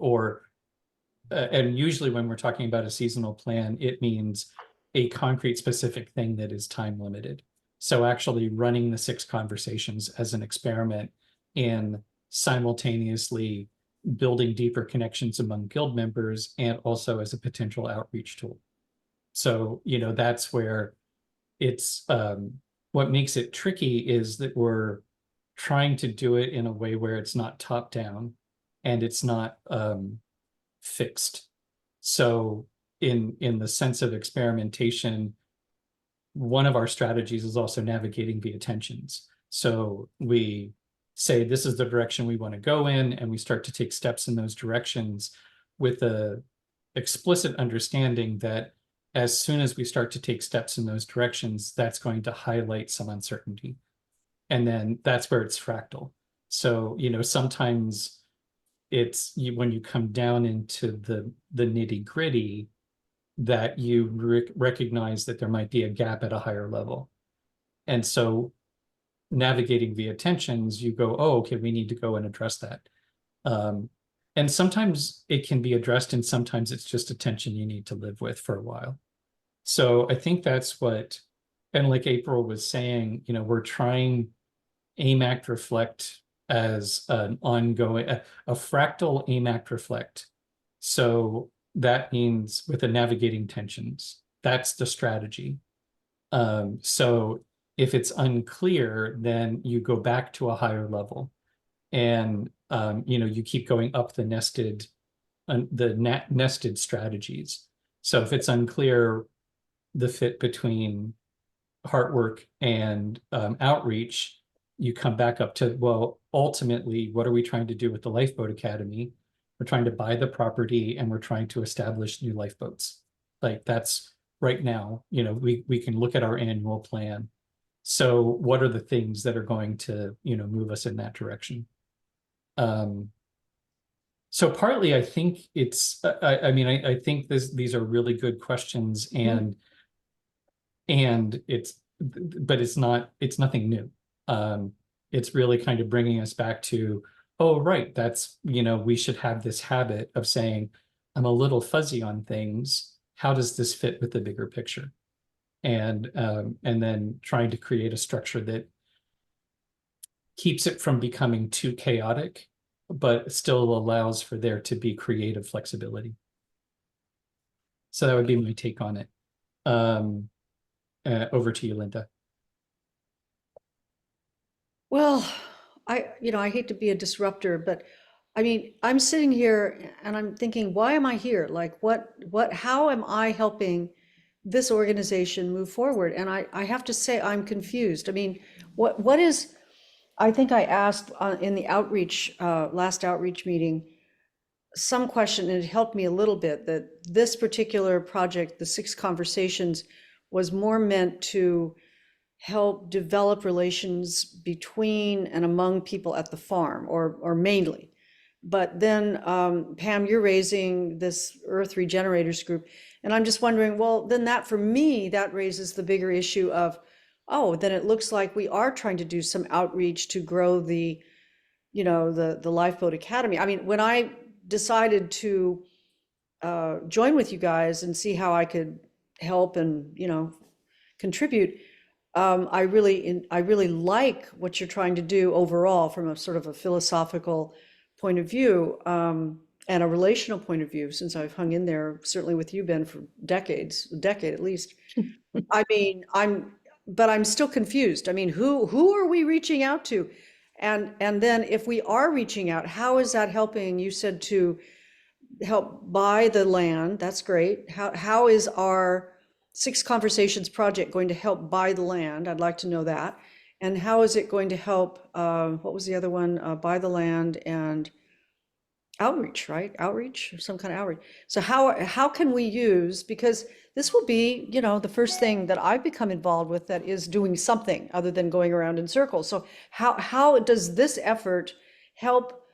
usually when we're talking about a seasonal plan, it means a concrete specific thing that is time limited. So actually running the 6 conversations as an experiment in simultaneously building deeper connections among guild members and also as a potential outreach tool. So, you know, that's where it's what makes it tricky is that we're trying to do it in a way where it's not top down and it's not fixed. So in the sense of experimentation, one of our strategies is also navigating via tensions. So we say this is the direction we want to go in, and we start to take steps in those directions with a explicit understanding that as soon as we start to take steps in those directions, that's going to highlight some uncertainty. And then that's where it's fractal. So, you know, sometimes it's when you come down into the nitty gritty, that you recognize that there might be a gap at a higher level. And so navigating via tensions, you go, oh, okay, we need to go and address that. And sometimes it can be addressed, and sometimes it's just a tension you need to live with for a while. So I think that's what, and like April was saying, you know, we're trying AIM-ACT reflect as an ongoing, a fractal AIM-ACT reflect. So that means with the navigating tensions, that's the strategy. So if it's unclear, then you go back to a higher level, and you know, you keep going up the nested strategies. So if it's unclear, the fit between Heartwork and outreach, you come back up to, well, ultimately, what are we trying to do with the Lifeboat Academy? We're trying to buy the property, and we're trying to establish new lifeboats. Like, that's right now, you know, we can look at our annual plan. So what are the things that are going to, you know, move us in that direction? So partly, I think it's, I mean, I think these are really good questions, and it's, but it's nothing new. It's really kind of bringing us back to, oh, right, that's, you know, we should have this habit of saying, I'm a little fuzzy on things. How does this fit with the bigger picture? And then trying to create a structure that keeps it from becoming too chaotic, but still allows for there to be creative flexibility. So that would be my take on it. Over to you, Linda. Well, I hate to be a disruptor, but I mean, I'm sitting here and I'm thinking, why am I here? Like, how am I helping this organization move forward? And I have to say, I'm confused. I mean, what is, I think I asked in the outreach, last outreach meeting, some question, and it helped me a little bit, that this particular project, the 6 conversations, was more meant to help develop relations between and among people at the farm, or mainly. But then, Pam, you're raising this Earth Regenerators group, and I'm just wondering, well, then that, for me, that raises the bigger issue of, oh, then it looks like we are trying to do some outreach to grow the, you know, the Lifeboat Academy. I mean, when I decided to join with you guys and see how I could help and, you know, contribute, I really like what you're trying to do overall from a sort of a philosophical point of view, and a relational point of view, since I've hung in there, certainly with you, Ben, for decades, a decade at least. I mean, but I'm still confused. I mean, who are we reaching out to? And then if we are reaching out, how is that helping? You said to help buy the land. That's great. How is our 6 Conversations project going to help buy the land? I'd like to know that. And how is it going to help, what was the other one? Buy the land and outreach, right? Outreach, or some kind of outreach. So how can we use, because this will be, you know, the first thing that I've become involved with that is doing something other than going around in circles. So how does this effort help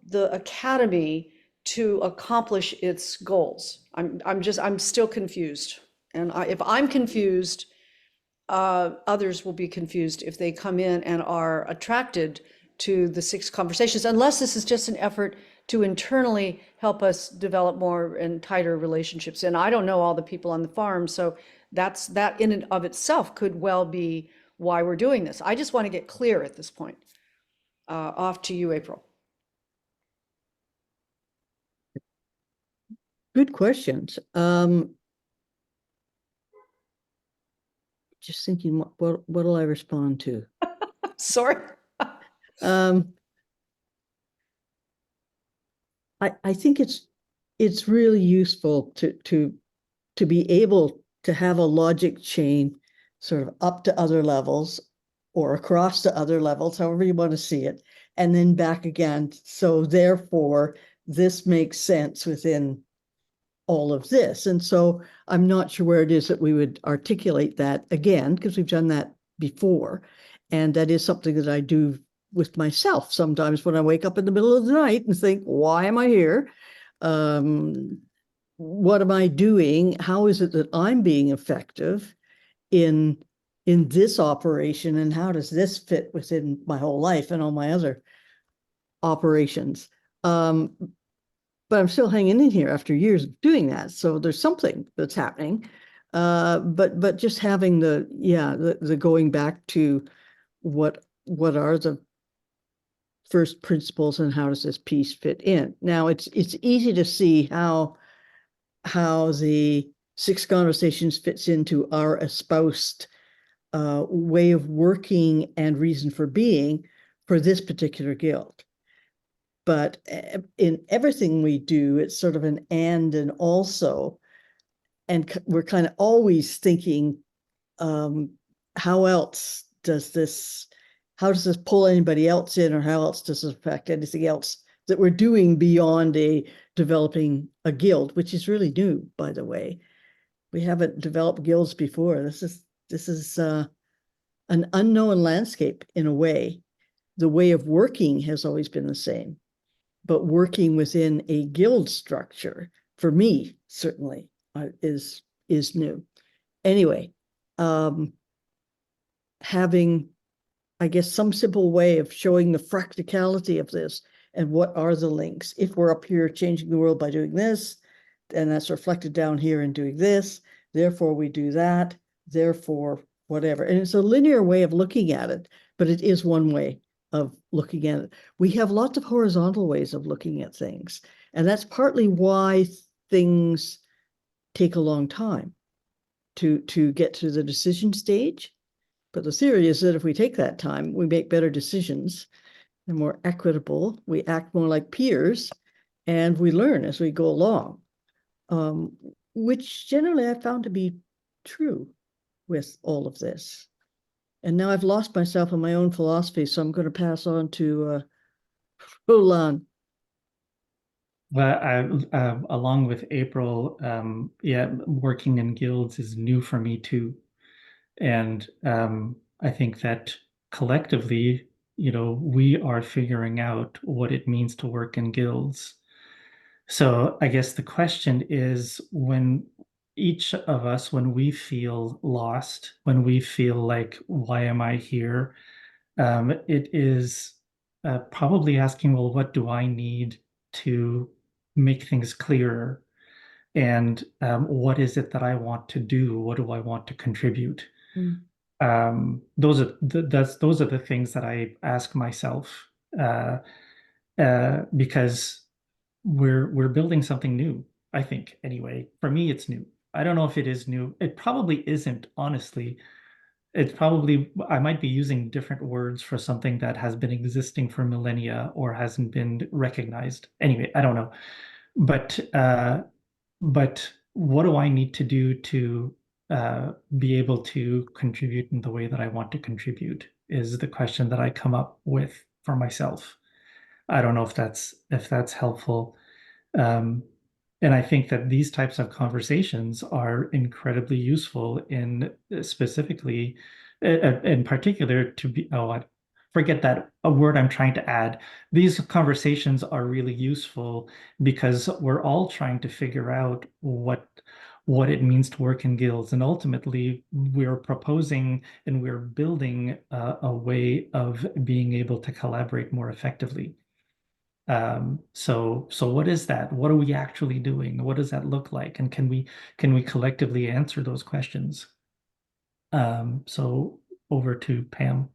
the academy to accomplish its goals? I'm still confused. And if I'm confused, others will be confused if they come in and are attracted to the 6 Conversations, unless this is just an effort to internally help us develop more and tighter relationships. And I don't know all the people on the farm, so that in and of itself could well be why we're doing this. I just want to get clear at this point. Off to you, April. Good questions. Just thinking, what'll I respond to? Sorry. I think it's really useful to be able to have a logic chain sort of up to other levels or across to other levels, however you want to see it, and then back again. So therefore, this makes sense within all of this. And so I'm not sure where it is that we would articulate that again, because we've done that before. And that is something that I do with myself sometimes when I wake up in the middle of the night and think, why am I here? what am I doing? How is it that I'm being effective in this operation, and how does this fit within my whole life and all my other operations? But I'm still hanging in here after years of doing that. So there's something that's happening. But just having the going back to what are the first principles and how does this piece fit in? Now it's easy to see how the 6 Conversations fits into our espoused way of working and reason for being for this particular guild. But in everything we do, it's sort of an and also, and we're kind of always thinking, how else does this, how does this pull anybody else in, or how else does this affect anything else that we're doing beyond developing a guild, which is really new, by the way. We haven't developed guilds before. This is an unknown landscape in a way. The way of working has always been the same, but working within a guild structure, for me, certainly, is new. Anyway, having, I guess, some simple way of showing the practicality of this and what are the links. If we're up here changing the world by doing this, and that's reflected down here in doing this, therefore we do that, therefore whatever. And it's a linear way of looking at it, but it is one way of looking at it. We have lots of horizontal ways of looking at things, and that's partly why things take a long time to get to the decision stage. But the theory is that if we take that time, we make better decisions. They're more equitable, we act more like peers, and we learn as we go along, which generally I found to be true with all of this. And now I've lost myself in my own philosophy, so I'm going to pass on to Roland. Well, along with April, yeah, working in guilds is new for me too. And I think that collectively, we are figuring out what it means to work in guilds. So I guess the question is, when each of us, when we feel lost, when we feel like, why am I here? It is probably asking, well, what do I need to make things clearer? And what is it that I want to do? What do I want to contribute? Those are the things that I ask myself, because we're building something new. I think, anyway. For me, it's new. I don't know if it is new. It probably isn't, honestly. It's probably, I might be using different words for something that has been existing for millennia or hasn't been recognized. Anyway, I don't know. But what do I need to do to be able to contribute in the way that I want to contribute is the question that I come up with for myself. I don't know if that's helpful. And I think that these types of conversations are incredibly useful in specifically, in particular, to be, forget that a word I'm trying to add. These conversations are really useful because we're all trying to figure out what it means to work in guilds. And ultimately, we're proposing and we're building a way of being able to collaborate more effectively. So what is that? What are we actually doing? What does that look like? And can we collectively answer those questions? So over to Pam.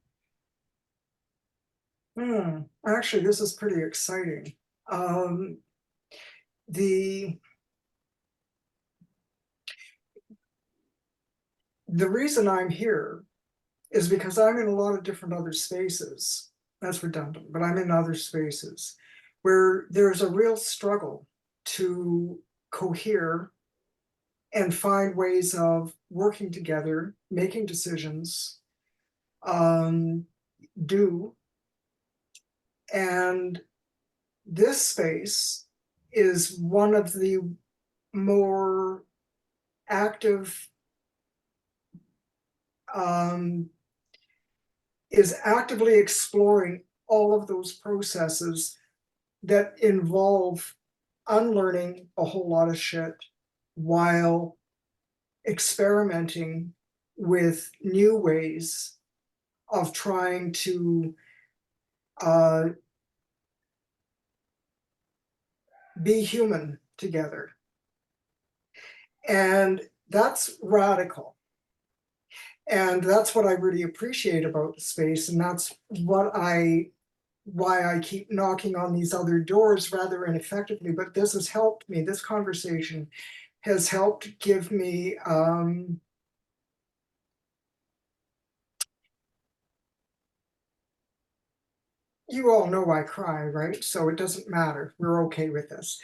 Actually, this is pretty exciting. The reason I'm here is because I'm in a lot of different other spaces. That's redundant, but I'm in other spaces where there's a real struggle to cohere and find ways of working together, making decisions, and this space is one of the more active, is actively exploring all of those processes that involve unlearning a whole lot of shit while experimenting with new ways of trying to be human together. And that's radical. And that's what I really appreciate about the space. And that's why I keep knocking on these other doors rather ineffectively. But this has helped me. This conversation has helped give me you all know I cry, right? So it doesn't matter. We're okay with this.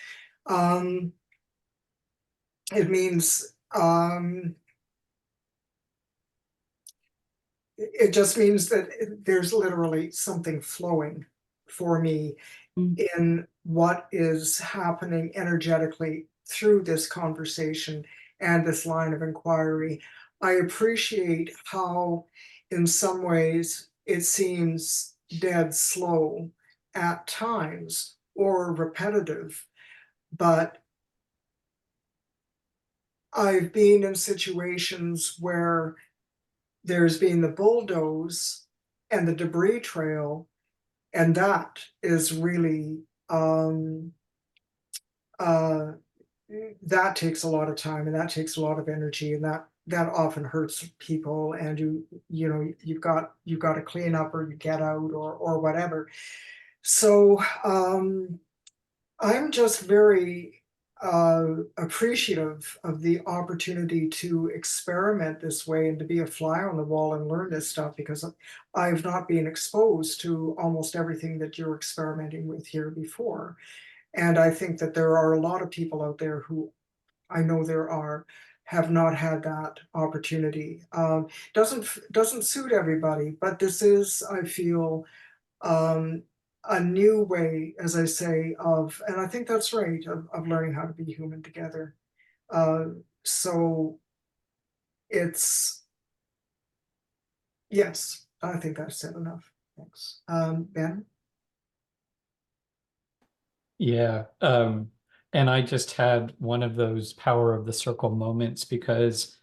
It means it just means that there's literally something flowing for me in what is happening energetically through this conversation and this line of inquiry. I appreciate how, in some ways, it seems dead slow at times or repetitive, but I've been in situations where there's been the bulldoze and the debris trail, and that is really that takes a lot of time, and that takes a lot of energy, and that often hurts people, and you know you've got to clean up, or you get out, or whatever. So I'm just very appreciative of the opportunity to experiment this way and to be a fly on the wall and learn this stuff, because I've not been exposed to almost everything that you're experimenting with here before. And I think that there are a lot of people out there who, I know there are, have not had that opportunity. Doesn't suit everybody, but this is, I feel, um, a new way, as I say, and I think that's right, of learning how to be human together. So it's, yes, I think I've said enough. Thanks. Ben? Yeah. And I just had one of those power of the circle moments because,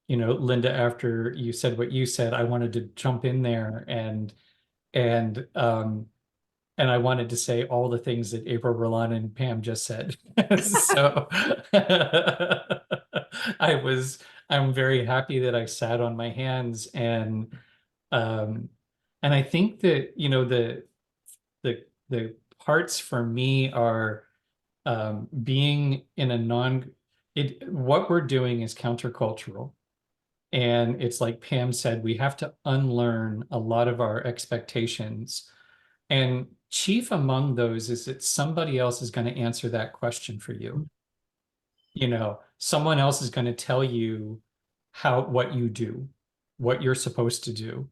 Linda, after you said what you said, I wanted to jump in there and I wanted to say all the things that April, Roland, and Pam just said. So I'm very happy that I sat on my hands um and I think that, the parts for me are being in a what we're doing is countercultural. And it's like Pam said, we have to unlearn a lot of our expectations. And chief among those is that somebody else is going to answer that question for you. Someone else is going to tell you what you do, what you're supposed to do,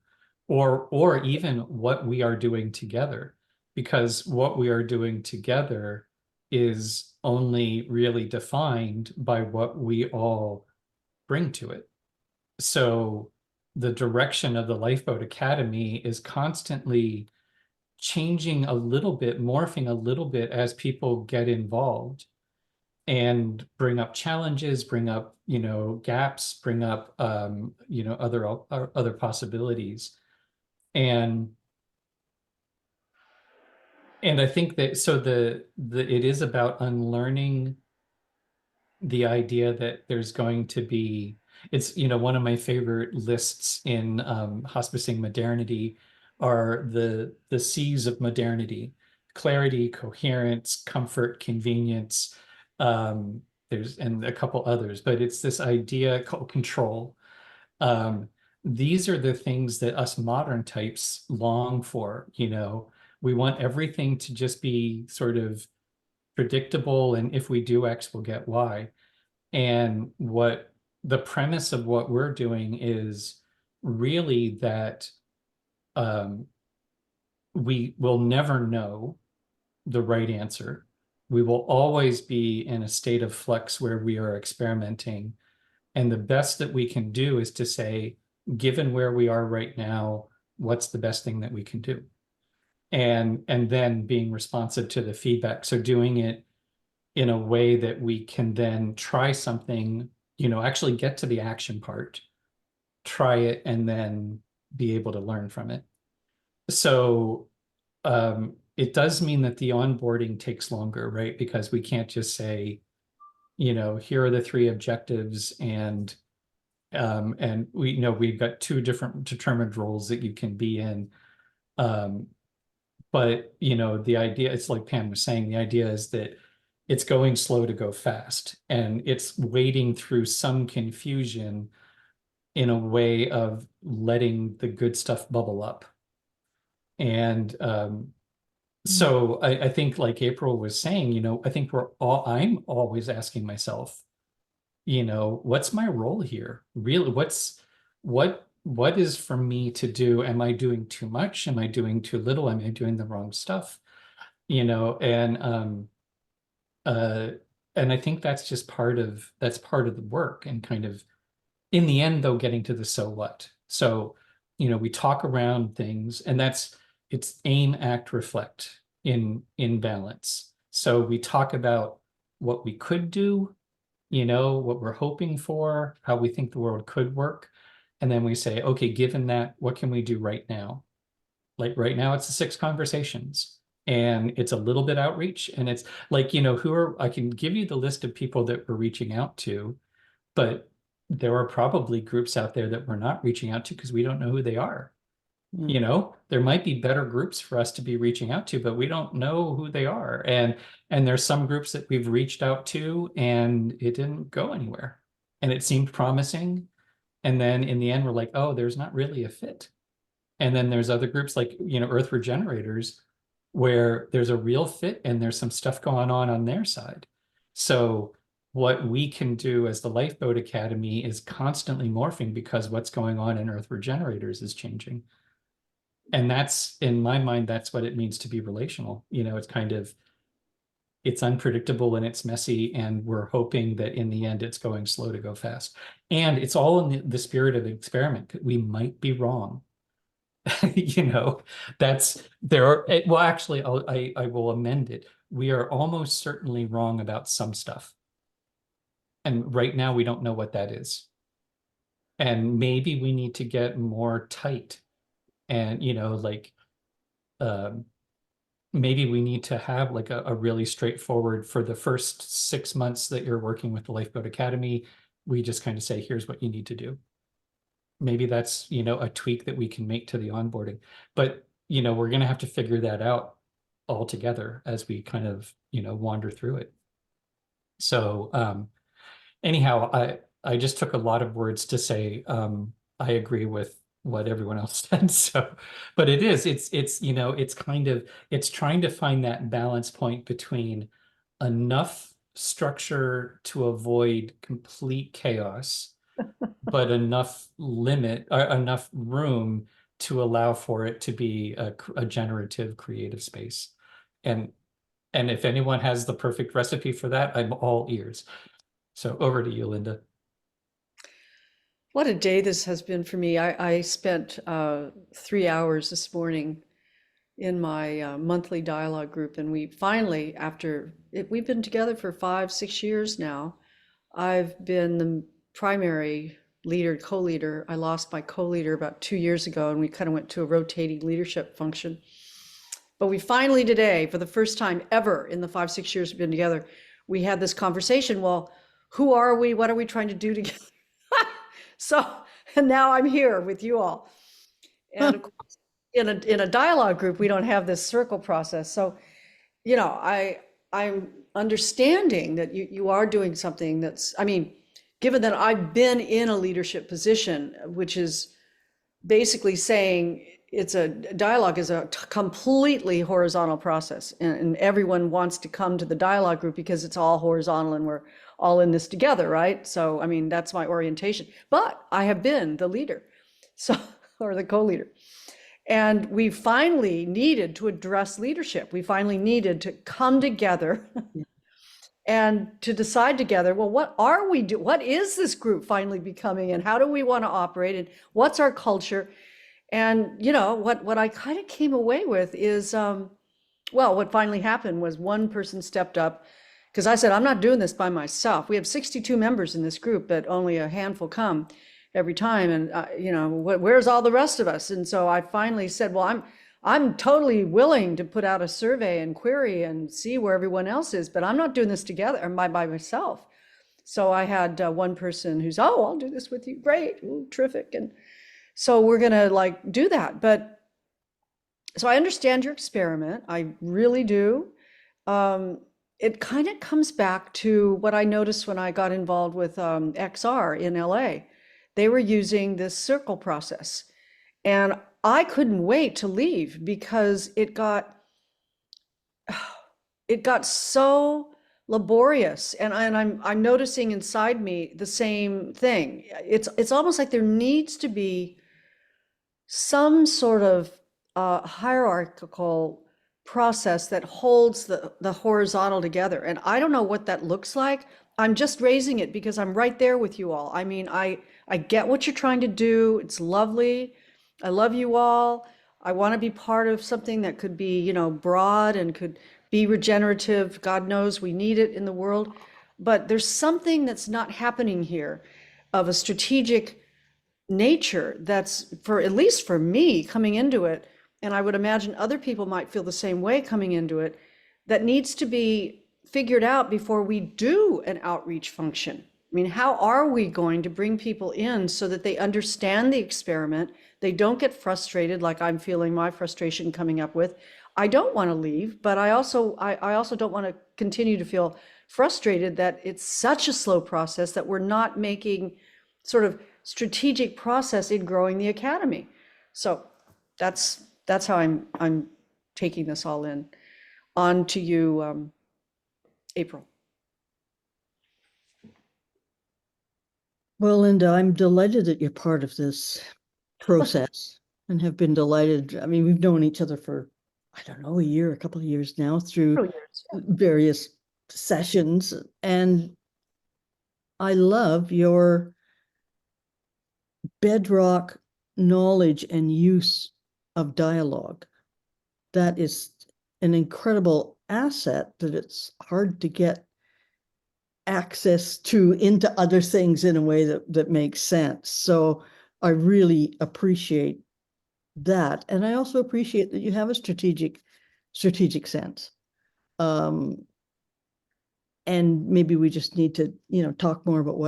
or even what we are doing together. Because what we are doing together is only really defined by what we all bring to it. So the direction of the Lifeboat Academy is constantly changing a little bit, morphing a little bit as people get involved and bring up challenges, bring up, gaps, bring up, other possibilities. And I think that so it is about unlearning the idea that there's going to be, it's, one of my favorite lists in hospicing modernity are the C's of modernity: clarity, coherence, comfort, convenience. There's and a couple others, but it's this idea called control. These are the things that us modern types long for. We want everything to just be sort of predictable, and if we do X, we'll get Y. And what the premise of what we're doing is really that we will never know the right answer. We will always be in a state of flux where we are experimenting. And the best that we can do is to say, given where we are right now, what's the best thing that we can do? And then being responsive to the feedback. So doing it in a way that we can then try something, actually get to the action part, try it, and then be able to learn from it. So it does mean that the onboarding takes longer, right? Because we can't just say, here are the 3 objectives, and we've got 2 different determined roles that you can be in. But the idea, it's like Pam was saying, the idea is that it's going slow to go fast, and it's wading through some confusion in a way of letting the good stuff bubble up. And so I think, like April was saying, I think I'm always asking myself, what's my role here? Really, what is for me to do? Am I doing too much? Am I doing too little? Am I doing the wrong stuff? Uh, and I think that's just part of the work, and kind of in the end, though, getting to the so what. So, we talk around things, and it's aim, act, reflect in balance. So we talk about what we could do, what we're hoping for, how we think the world could work. And then we say, okay, given that, what can we do right now? Like right now, it's the 6 conversations, and it's a little bit outreach, and it's like, I can give you the list of people that we're reaching out to, but there are probably groups out there that we're not reaching out to because we don't know who they are. There might be better groups for us to be reaching out to, but we don't know who they are. And there's some groups that we've reached out to and it didn't go anywhere. And it seemed promising. And then in the end, we're like, oh, there's not really a fit. And then there's other groups like, Earth Regenerators, where there's a real fit and there's some stuff going on their side. So what we can do as the Lifeboat Academy is constantly morphing, because what's going on in Earth Regenerators is changing. And that's, in my mind, that's what it means to be relational. It's unpredictable and it's messy, and we're hoping that in the end it's going slow to go fast. And it's all in the spirit of experiment. We might be wrong. That's there. Well, actually, I will amend it. We are almost certainly wrong about some stuff. And right now we don't know what that is. And maybe we need to get more tight, and maybe we need to have like a really straightforward, for the first 6 months that you're working with the Lifeboat Academy, we just kind of say, here's what you need to do. Maybe that's, a tweak that we can make to the onboarding, but, we're going to have to figure that out all together as we kind of, wander through it. So, anyhow, I just took a lot of words to say, I agree with what everyone else said. So, but it's trying to find that balance point between enough structure to avoid complete chaos, but enough room to allow for it to be a generative, creative space. And if anyone has the perfect recipe for that, I'm all ears. So over to you, Linda. What a day this has been for me. I spent 3 hours this morning in my monthly dialogue group, and we finally, we've been together for 5-6 years now. I've been the primary leader, co-leader. I lost my co-leader about 2 years ago, and we kind of went to a rotating leadership function. But we finally today, for the first time ever in the 5-6 years we've been together, we had this conversation. Well, who are we? What are we trying to do together? So, and now I'm here with you all. And of course, in a dialogue group, we don't have this circle process. So, I'm understanding that you are doing something that's, given that I've been in a leadership position, which is basically saying dialogue is a completely horizontal process, and everyone wants to come to the dialogue group because it's all horizontal and we're all in this together, right? So, that's my orientation. But I have been the leader, or the co-leader. And we finally needed to address leadership. We finally needed to come together and to decide together, well, what are we doing? What is this group finally becoming, and how do we want to operate, and what's our culture? And what I kind of came away with is, what finally happened was one person stepped up, Because I said, I'm not doing this by myself. We have 62 members in this group, but only a handful come every time. And, you know, where's all the rest of us? And so I finally said, well, I'm totally willing to put out a survey and query and see where everyone else is, but I'm not doing this together or by myself. So I had one person who's, oh, I'll do this with you. Great. Ooh, terrific. And so we're going to like do that. But so I understand your experiment. I really do. It kind of comes back to what I noticed when I got involved with XR in LA. They were using this circle process. And I couldn't wait to leave because it got so laborious. And I'm noticing inside me the same thing. It's almost like there needs to be some sort of hierarchical process that holds the horizontal together. And I don't know what that looks like. I'm just raising it because I'm right there with you all. I mean, I get what you're trying to do. It's lovely. I love you all. I want to be part of something that could be, you know, broad and could be regenerative. God knows we need it in the world. But there's something that's not happening here of a strategic nature that's, for at least for me coming into it, and I would imagine other people might feel the same way coming into it, that needs to be figured out before we do an outreach function. I mean, how are we going to bring people in so that they understand the experiment, they don't get frustrated like I'm feeling my frustration coming up with. I don't want to leave, but I also don't want to continue to feel frustrated that it's such a slow process that we're not making sort of strategic process in growing the academy. So that's how I'm taking this all in. On to you, April. Well, Linda, I'm delighted that you're part of this process and have been delighted. I mean, we've known each other for, I don't know, a couple of years now through various sessions. And I love your bedrock knowledge and use of dialogue. That is an incredible asset that it's hard to get access to into other things in a way that makes sense. So I really appreciate that. And I also appreciate that you have a strategic sense. And maybe we just need to, you know, talk more about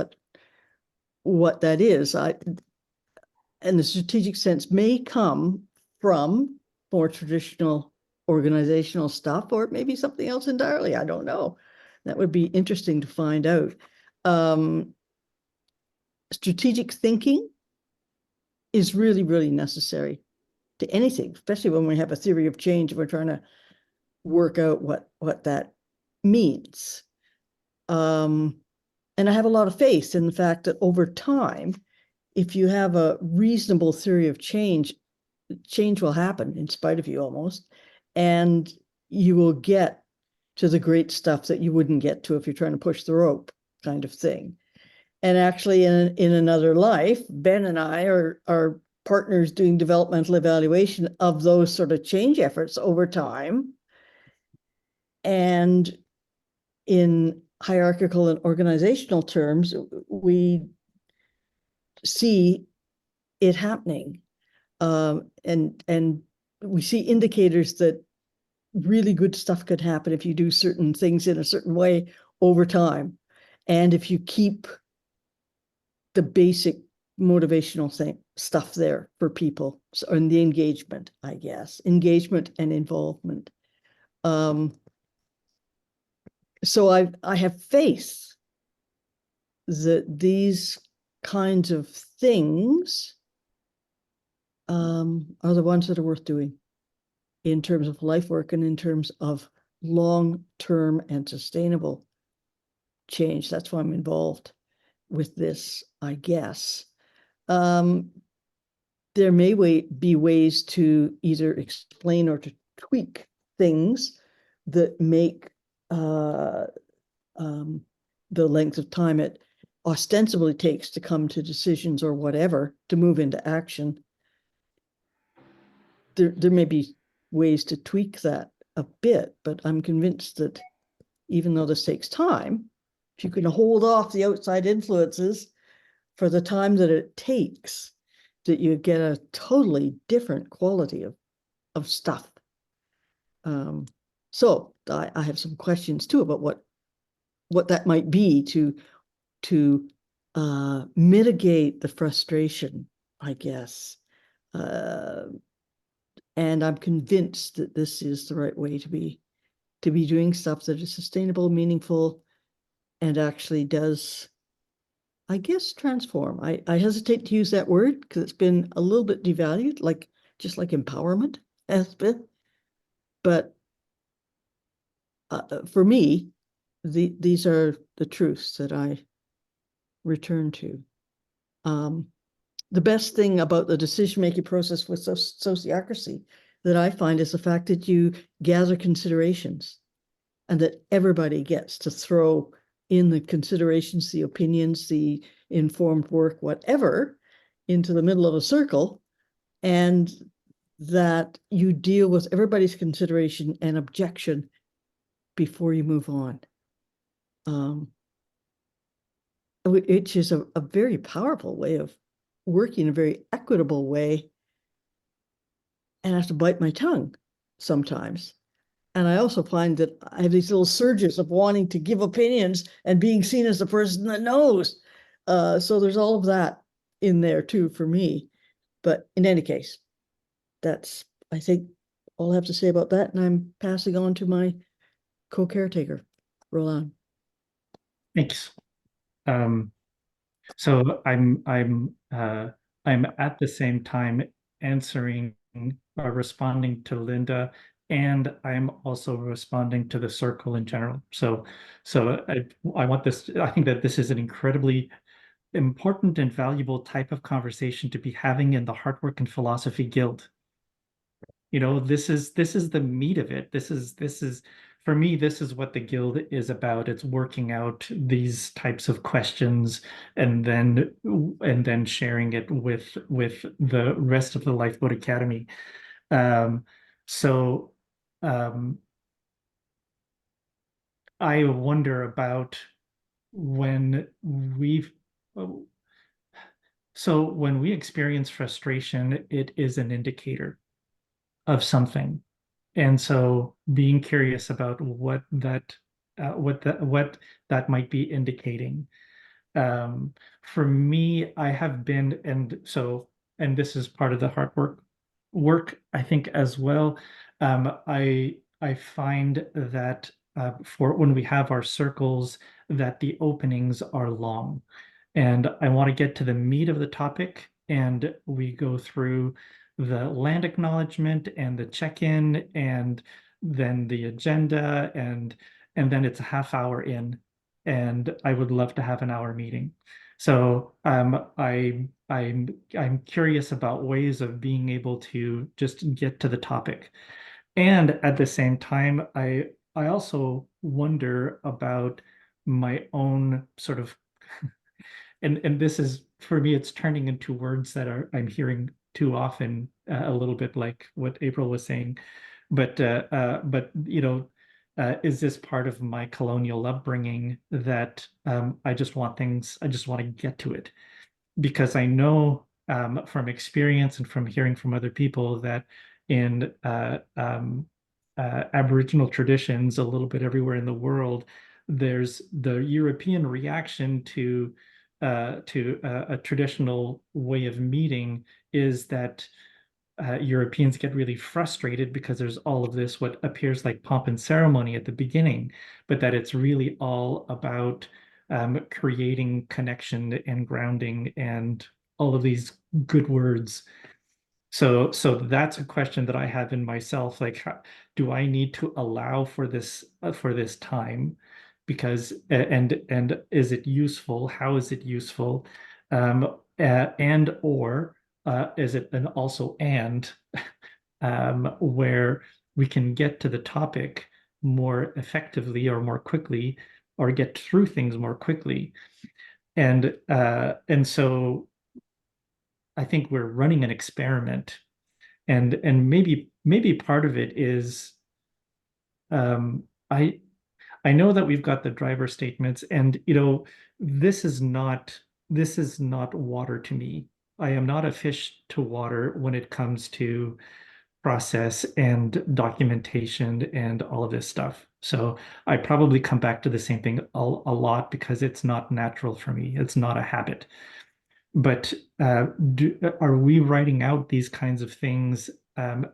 what that is. And the strategic sense may come from more traditional organizational stuff, or maybe something else entirely. I don't know. That would be interesting to find out. Strategic thinking is really, really necessary to anything, especially when we have a theory of change and we're trying to work out what that means. And I have a lot of faith in the fact that over time, if you have a reasonable theory of change will happen in spite of you almost, and you will get to the great stuff that you wouldn't get to if you're trying to push the rope, kind of thing. And actually in another life, Ben and I are partners doing developmental evaluation of those sort of change efforts over time. And in hierarchical and organizational terms, we see it happening. And we see indicators that really good stuff could happen if you do certain things in a certain way over time. And if you keep the basic motivational stuff there for people, and the engagement, I guess, engagement and involvement. So I have faith that these kinds of things are the ones that are worth doing in terms of life work and in terms of long-term and sustainable change. That's why I'm involved with this, I guess. There may be ways to either explain or to tweak things that make the length of time it ostensibly takes to come to decisions or whatever, to move into action. There may be ways to tweak that a bit, but I'm convinced that even though this takes time, if you can hold off the outside influences for the time that it takes, that you get a totally different quality of stuff. So I have some questions too about what that might be to mitigate the frustration, I guess. And I'm convinced that this is the right way to be doing stuff that is sustainable, meaningful, and actually does, I guess, transform. I hesitate to use that word because it's been a little bit devalued, like just like empowerment has been. But for me, these are the truths that I return to. The best thing about the decision-making process with sociocracy that I find is the fact that you gather considerations and that everybody gets to throw in the considerations, the opinions, the informed work, whatever, into the middle of a circle, and that you deal with everybody's consideration and objection before you move on. Which is a very powerful way of working, a very equitable way. And I have to bite my tongue sometimes. And I also find that I have these little surges of wanting to give opinions and being seen as the person that knows. So there's all of that in there too for me. But in any case, that's, I think, all I have to say about that. And I'm passing on to my co-caretaker, Roland. Thanks. So I'm at the same time answering or responding to Linda, and I'm also responding to the circle in general. So I want this, I think that this is an incredibly important and valuable type of conversation to be having in the Heartwork and Philosophy Guild. You know, this is the meat of it. This is for me, this is what the guild is about. It's working out these types of questions and then sharing it with the rest of the Lifeboat Academy. So I wonder about when we've so when we experience frustration, it is an indicator of something. And so being curious about what that might be indicating. For me, I have been, and this is part of the hard work, I think, as well. I find that for when we have our circles, that the openings are long. And I want to get to the meat of the topic, and we go through the land acknowledgement and the check-in and then the agenda, and then it's a half hour in, and I would love to have an hour meeting. So I'm curious about ways of being able to just get to the topic. And at the same time, I also wonder about my own sort of and this is, for me, it's turning into words that I'm hearing too often, a little bit like what April was saying. But you know, is this part of my colonial upbringing that I just want to get to it? Because I know from experience and from hearing from other people that in Aboriginal traditions, a little bit everywhere in the world, there's the European reaction to a traditional way of meeting is that Europeans get really frustrated because there's all of this what appears like pomp and ceremony at the beginning, but that it's really all about creating connection and grounding and all of these good words. So that's a question that I have in myself, like, do I need to allow for this time? Because and is it useful? How is it useful? And or is it an also and where we can get to the topic more effectively or more quickly, or get through things more quickly? And so I think we're running an experiment, and maybe part of it is I I know that we've got the driver statements, and this is not water to me. I am not a fish to water when it comes to process and documentation and all of this stuff. So I probably come back to the same thing a lot because it's not natural for me. It's not a habit. But are we writing out these kinds of things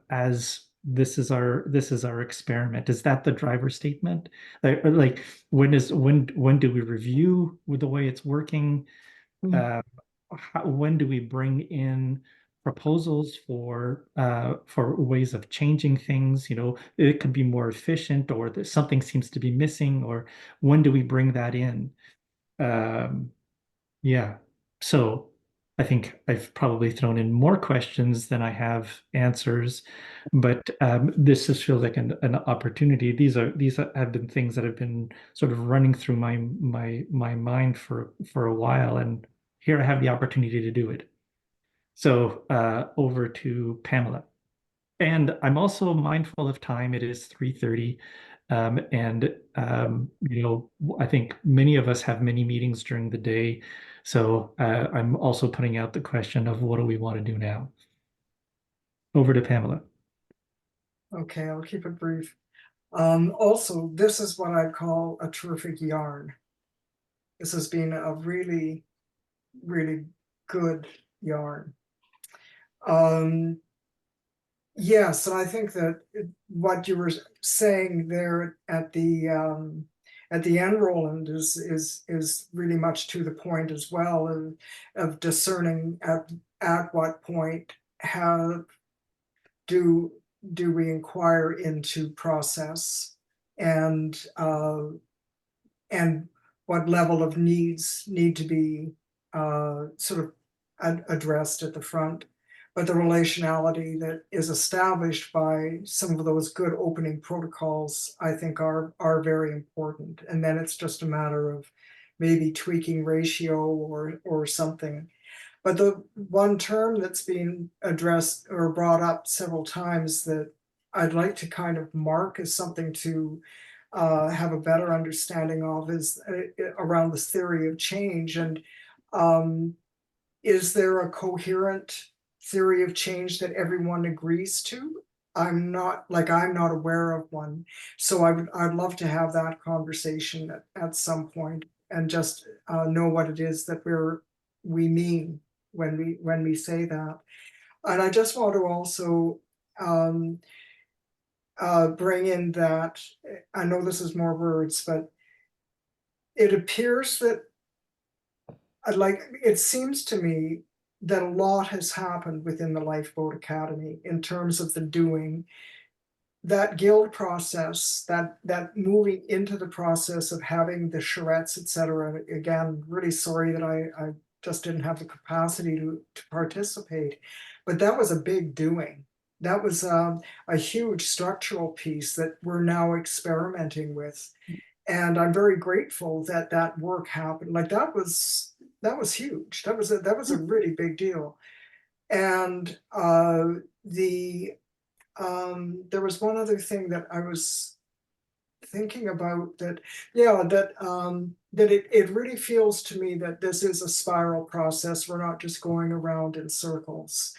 as this is our experiment? Is that the driver statement? Like when do we review with the way it's working? Mm. Uh, when do we bring in proposals for ways of changing things? It could be more efficient, or that something seems to be missing, or when do we bring that in? Um, yeah. So I think I've probably thrown in more questions than I have answers, but this just feels like an opportunity. Have been things that have been sort of running through my mind for a while, and here I have the opportunity to do it. So over to Pamela. And I'm also mindful of time. It is 3:30. And I think many of us have many meetings during the day. So I'm also putting out the question of what do we want to do now? Over to Pamela. Okay, I'll keep it brief. Also, this is what I call a terrific yarn. This has been a really, really good yarn. Yes, and I think that what you were saying there at the end, Roland, is really much to the point as well, of discerning at what point have do we inquire into process, and what level of needs need to be sort of addressed at the front. But the relationality that is established by some of those good opening protocols, I think, are very important. And then it's just a matter of maybe tweaking ratio or something. But the one term that's been addressed or brought up several times that I'd like to kind of mark as something to have a better understanding of is around this theory of change. And is there a coherent theory of change that everyone agrees to? I'm not aware of one. So I'd love to have that conversation at some point, and just know what it is that we mean when we say that. And I just want to also um, bring in that, I know this is more words, but it appears that it seems to me that a lot has happened within the Lifeboat Academy in terms of the doing. That guild process, that moving into the process of having the charrettes, etc. Again, really sorry that I just didn't have the capacity to participate, but that was a big doing. That was a huge structural piece that we're now experimenting with, and I'm very grateful that that work happened. Like that was huge. That was a really big deal. And there was one other thing that I was thinking about, that it really feels to me that this is a spiral process. We're not just going around in circles.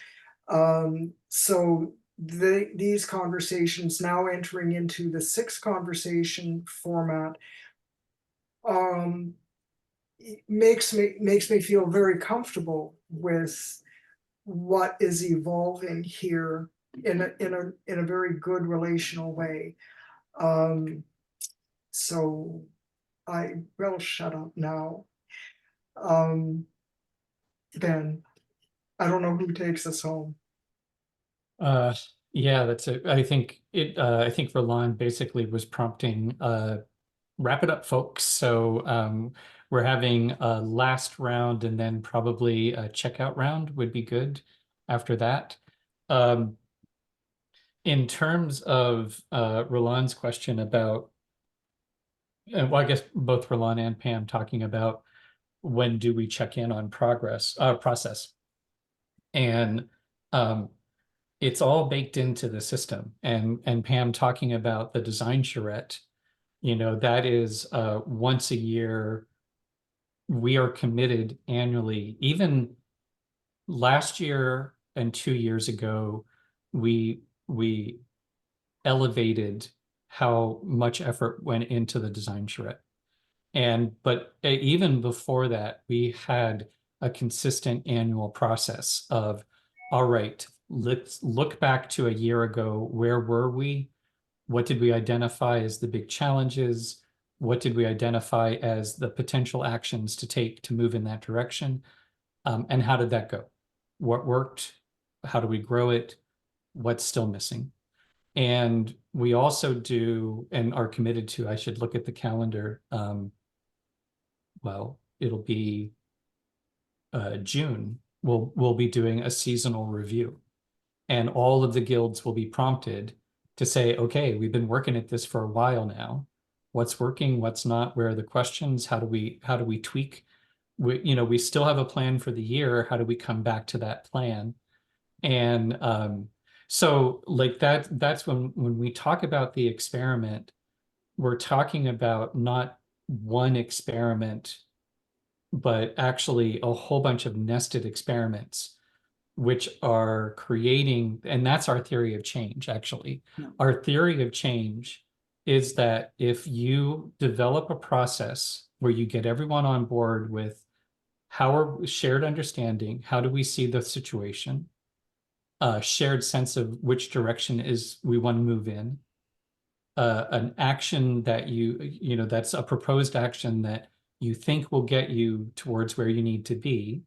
So these conversations, now entering into the 6 conversation format, makes me feel very comfortable with what is evolving here in a very good relational way. So I will shut up now. Ben, I don't know who takes us home. Yeah, that's it. I think Roland basically was prompting wrap it up, folks. So we're having a last round, and then probably a checkout round would be good after that. In terms of Roland's question about, well, I guess both Roland and Pam talking about when do we check in on process. And it's all baked into the system. And Pam talking about the design charrette, That is once a year. We are committed annually. Even last year and 2 years ago, we elevated how much effort went into the design charrette. But even before that, we had a consistent annual process of, all right, let's look back to a year ago. Where were we? What did we identify as the big challenges? What did we identify as the potential actions to take to move in that direction? And how did that go? What worked? How do we grow it? What's still missing? And we also do and are committed to, I should look at the calendar. Well, it'll be June. We'll be doing a seasonal review, and all of the guilds will be prompted to say, okay, we've been working at this for a while now. What's working? What's not? Where are the questions? How do we tweak? We still have a plan for the year. How do we come back to that plan? And so like that's when we talk about the experiment, we're talking about not one experiment, but actually a whole bunch of nested experiments, which are creating, and that's our theory of change, actually. Yeah. Our theory of change is that if you develop a process where you get everyone on board with how are shared understanding, how do we see the situation, shared sense of which direction is we want to move in, an action that that's a proposed action that you think will get you towards where you need to be,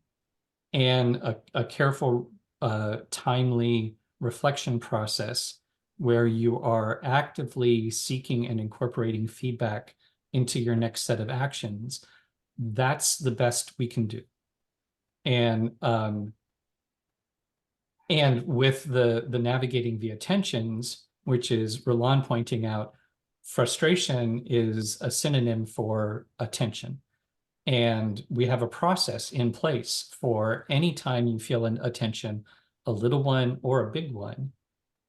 and a careful, timely reflection process where you are actively seeking and incorporating feedback into your next set of actions. That's the best we can do. And with the navigating via tensions, which is Roland pointing out, frustration is a synonym for attention. And we have a process in place for any time you feel an attention, a little one or a big one.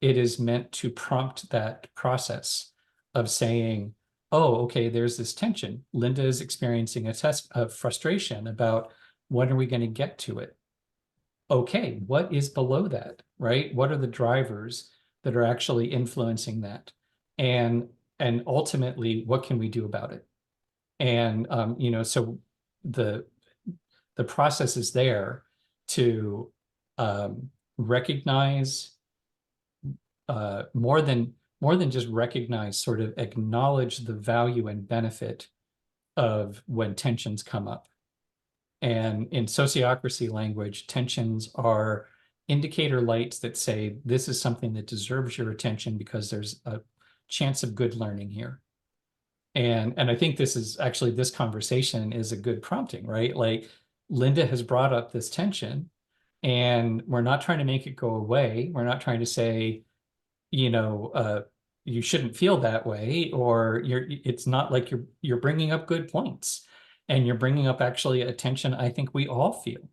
It is meant to prompt that process of saying, oh, okay, there's this tension. Linda is experiencing a test of frustration about when are we going to get to it? Okay, what is below that, right? What are the drivers that are actually influencing that? And ultimately, what can we do about it? And so the process is there to recognize, more than just recognize, sort of acknowledge the value and benefit of when tensions come up. And in sociocracy language, tensions are indicator lights that say this is something that deserves your attention because there's a chance of good learning here. And I think this conversation is a good prompting, right? Like, Linda has brought up this tension, and we're not trying to make it go away. We're not trying to say, you shouldn't feel that way, or it's not like you're bringing up good points, and you're bringing up actually a tension I think we all feel.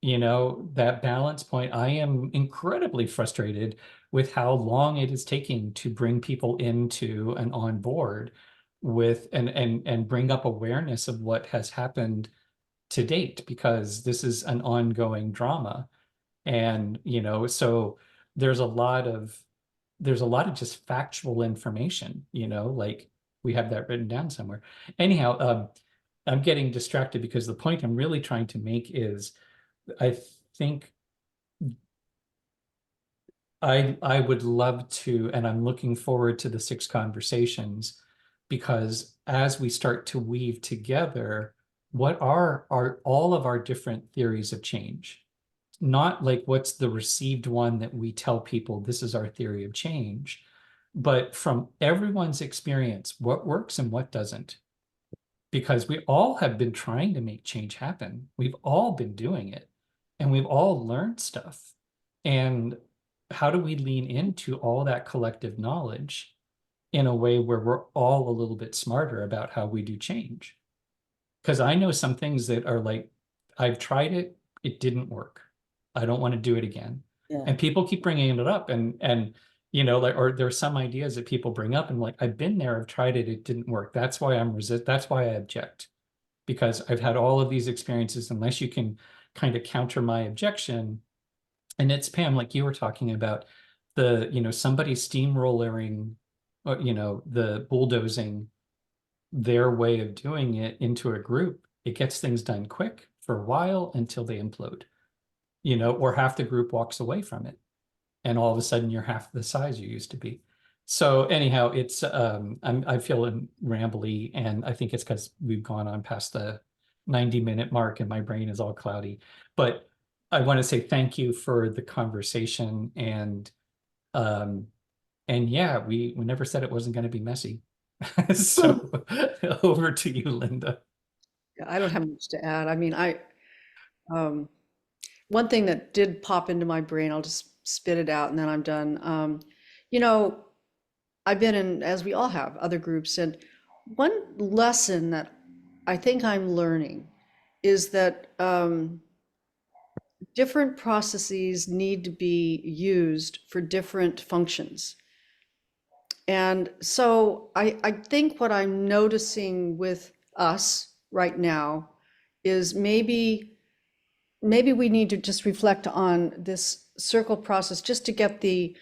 That balance point. I am incredibly frustrated with how long it is taking to bring people into and on board with and bring up awareness of what has happened to date, because this is an ongoing drama. And so there's a lot of just factual information, like we have that written down somewhere. Anyhow, I'm getting distracted because the point I'm really trying to make is, I think I would love to, and I'm looking forward to the 6 conversations, because as we start to weave together what are all of our different theories of change, not like what's the received one that we tell people this is our theory of change, but from everyone's experience, what works and what doesn't. Because we all have been trying to make change happen. We've all been doing it, and we've all learned stuff. And how do we lean into all that collective knowledge in a way where we're all a little bit smarter about how we do change? Because I know some things that are like, I've tried it, it didn't work. I don't want to do it again. Yeah. And people keep bringing it up, and like, or there's some ideas that people bring up and like, I've been there, I've tried it, it didn't work. That's why that's why I object. Because I've had all of these experiences, unless you can kind of counter my objection. And it's Pam, like you were talking about somebody steamrollering, the bulldozing their way of doing it into a group. It gets things done quick for a while until they implode, or half the group walks away from it. And all of a sudden you're half the size you used to be. So anyhow, it's I feel rambly, and I think it's because we've gone on past the 90-minute mark and my brain is all cloudy. But I want to say thank you for the conversation, and yeah, we never said it wasn't going to be messy. So over to you, Linda. Yeah, I don't have much to add. I mean, um, one thing that did pop into my brain, I'll just spit it out and then I'm done. You know, I've been in, as we all have, other groups, and one lesson that I think I'm learning is that different processes need to be used for different functions. And so I think what I'm noticing with us right now is maybe we need to just reflect on this circle process just to get the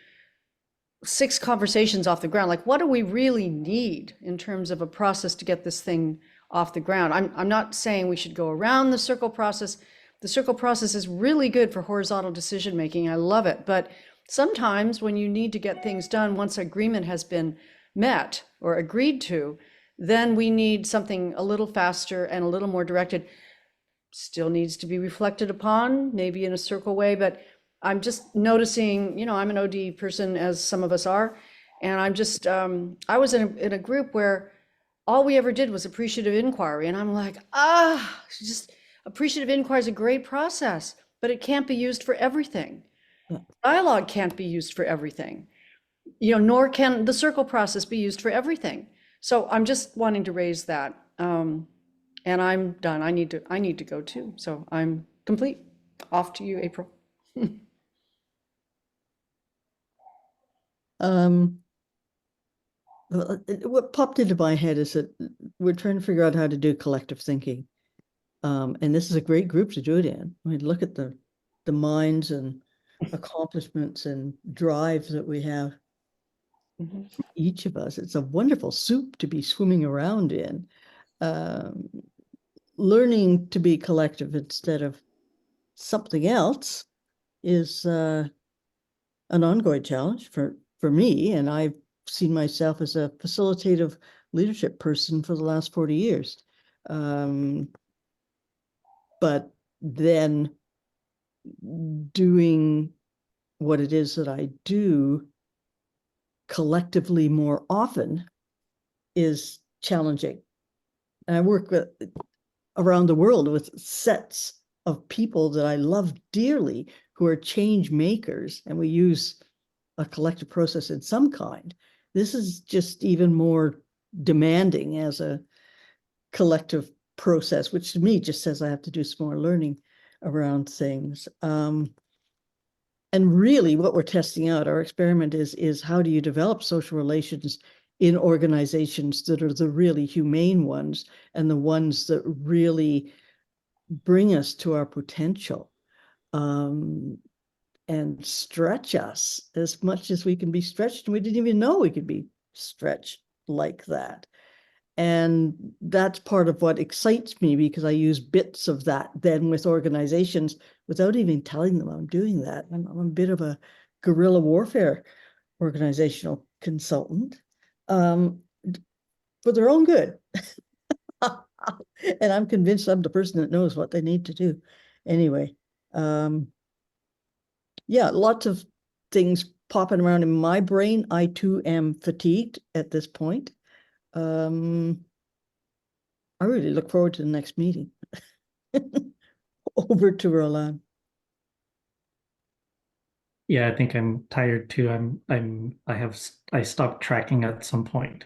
6 conversations off the ground. Like, what do we really need in terms of a process to get this thing off the ground? I'm not saying we should go around the circle process. The circle process is really good for horizontal decision making. I love it. But sometimes when you need to get things done, once agreement has been met or agreed to, then we need something a little faster and a little more directed. Still needs to be reflected upon, maybe in a circle way, but I'm just noticing, I'm an OD person, as some of us are, and I'm just, I was in a group where all we ever did was appreciative inquiry, and I'm like, just appreciative inquiry is a great process, but it can't be used for everything. Yeah. Dialogue can't be used for everything, nor can the circle process be used for everything. So I'm just wanting to raise that. And I'm done. I need to go too. So I'm complete. Off to you, April. What popped into my head is that we're trying to figure out how to do collective thinking. And this is a great group to do it in. I mean, look at the minds and accomplishments and drives that we have. Each of us. It's a wonderful soup to be swimming around in. Learning to be collective instead of something else is an ongoing challenge for me, and I've seen myself as a facilitative leadership person for the last 40 years. But then doing what it is that I do collectively more often is challenging. And I work around the world with sets of people that I love dearly who are change makers, and we use a collective process in some kind. This is just even more demanding as a collective process, which to me just says I have to do some more learning around things. And really what we're testing out, our experiment is how do you develop social relations in organizations that are the really humane ones and the ones that really bring us to our potential, and stretch us as much as we can be stretched. And we didn't even know we could be stretched like that. And that's part of what excites me, because I use bits of that then with organizations without even telling them I'm doing that. I'm a bit of a guerrilla warfare organizational consultant, for their own good. And I'm convinced I'm the person that knows what they need to do. Anyway, yeah, lots of things popping around in my brain. I too am fatigued at this point. I really look forward to the next meeting. Over to Roland. Yeah, I think I'm tired too. I stopped tracking at some point.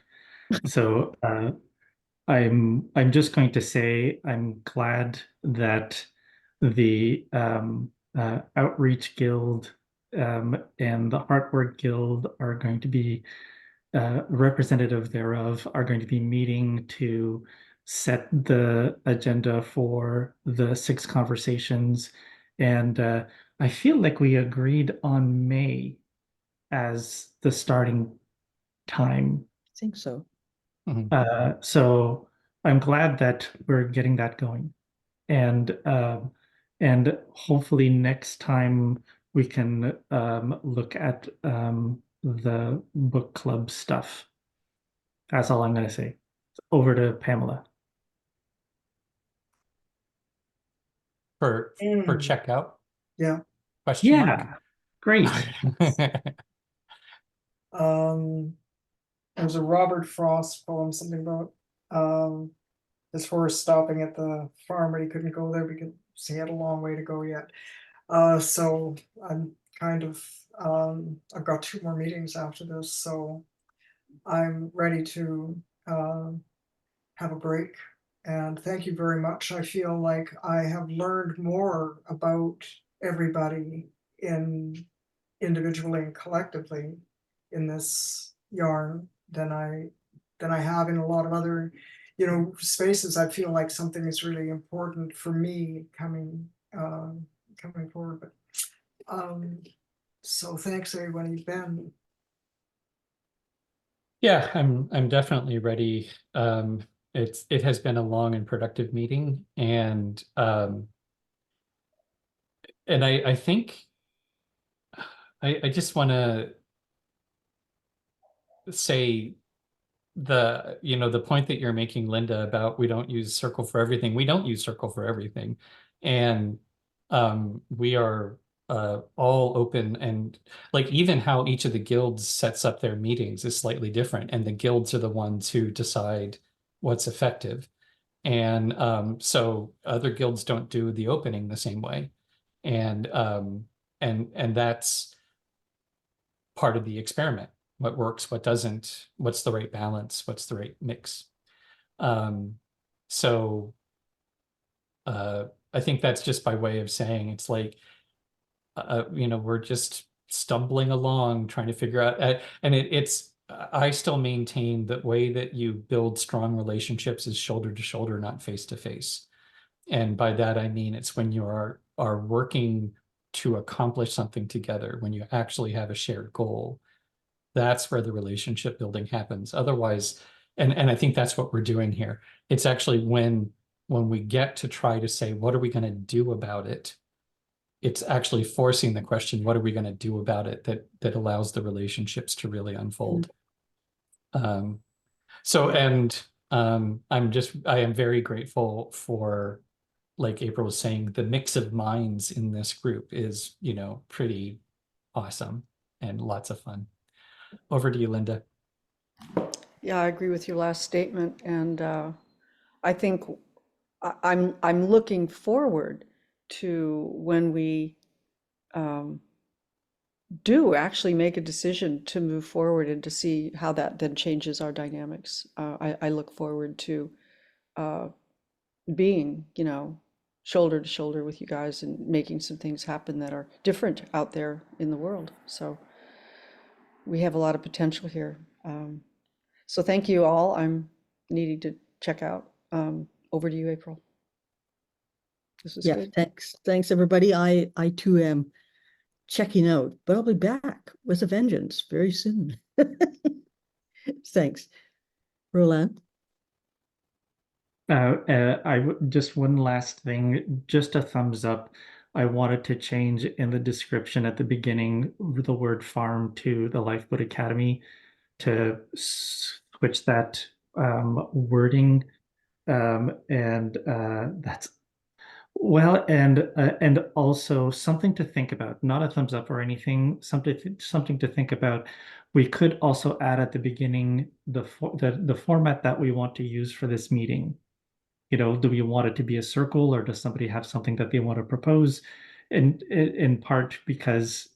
So I'm just going to say I'm glad that the Outreach Guild and the Heartwork Guild are going to be representative thereof are going to be meeting to set the agenda for the 6 conversations. And I feel like we agreed on May as the starting time. I think so. So I'm glad that we're getting that going. And hopefully next time we can look at the book club stuff. That's all I'm going to say. Over to Pamela. For Mm. checkout? Yeah. Question mark? Yeah, great. There's a Robert Frost poem, something about his horse stopping at the farm, but he couldn't go there because he had a long way to go yet. So I'm kind of I've got 2 more meetings after this, so I'm ready to have a break. And thank you very much. I feel like I have learned more about everybody in individually and collectively in this yarn than I have in a lot of other, spaces. I feel like something is really important for me coming forward. But so thanks everybody. Ben. Yeah, I'm definitely ready. It has been a long and productive meeting, and I think I just want to say the point that you're making, Linda, about we don't use circle for everything. We don't use circle for everything, and we are all open, and like even how each of the guilds sets up their meetings is slightly different, and the guilds are the ones who decide what's effective. And so other guilds don't do the opening the same way, and that's part of the experiment. What works, what doesn't, what's the right balance, what's the right mix. So I think that's just by way of saying it's like, we're just stumbling along trying to figure out, and I still maintain that way that you build strong relationships is shoulder to shoulder, not face to face. And by that, I mean, it's when you are working to accomplish something together, when you actually have a shared goal. That's where the relationship building happens. Otherwise, and I think that's what we're doing here. It's actually when we get to try to say, what are we going to do about it? It's actually forcing the question, what are we going to do about it, that allows the relationships to really unfold. So, and I am very grateful for, like April was saying, the mix of minds in this group is, pretty awesome and lots of fun. Over to you, Linda. Yeah, I agree with your last statement, and I think I'm looking forward to when we do actually make a decision to move forward and to see how that then changes our dynamics. I look forward to being, shoulder to shoulder with you guys and making some things happen that are different out there in the world. So we have a lot of potential here. So thank you all. I'm needing to check out. Over to you, April. This is Yeah, good. thanks everybody. I too am checking out, but I'll be back with a vengeance very soon. Thanks. Roland. Just one last thing, just a thumbs up. I wanted to change in the description at the beginning the word farm to the Lifeboat Academy to switch that wording. And that's well, and also something to think about, not a thumbs up or anything, something to think about. We could also add at the beginning the format that we want to use for this meeting. Do we want it to be a circle, or does somebody have something that they want to propose? In part because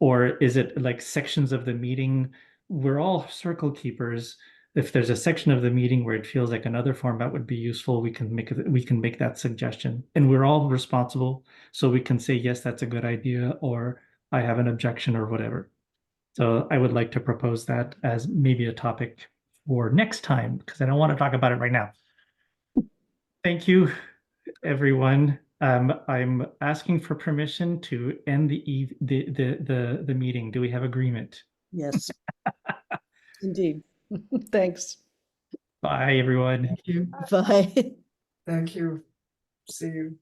or is it like sections of the meeting? We're all circle keepers. If there's a section of the meeting where it feels like another format would be useful, we can make that suggestion, and we're all responsible. So we can say yes, that's a good idea, or I have an objection or whatever. So I would like to propose that as maybe a topic for next time, because I don't want to talk about it right now. Thank you, everyone. I'm asking for permission to end the meeting. Do we have agreement? Yes. Indeed. Thanks. Bye, everyone. Thank you. Bye. Thank you. See you.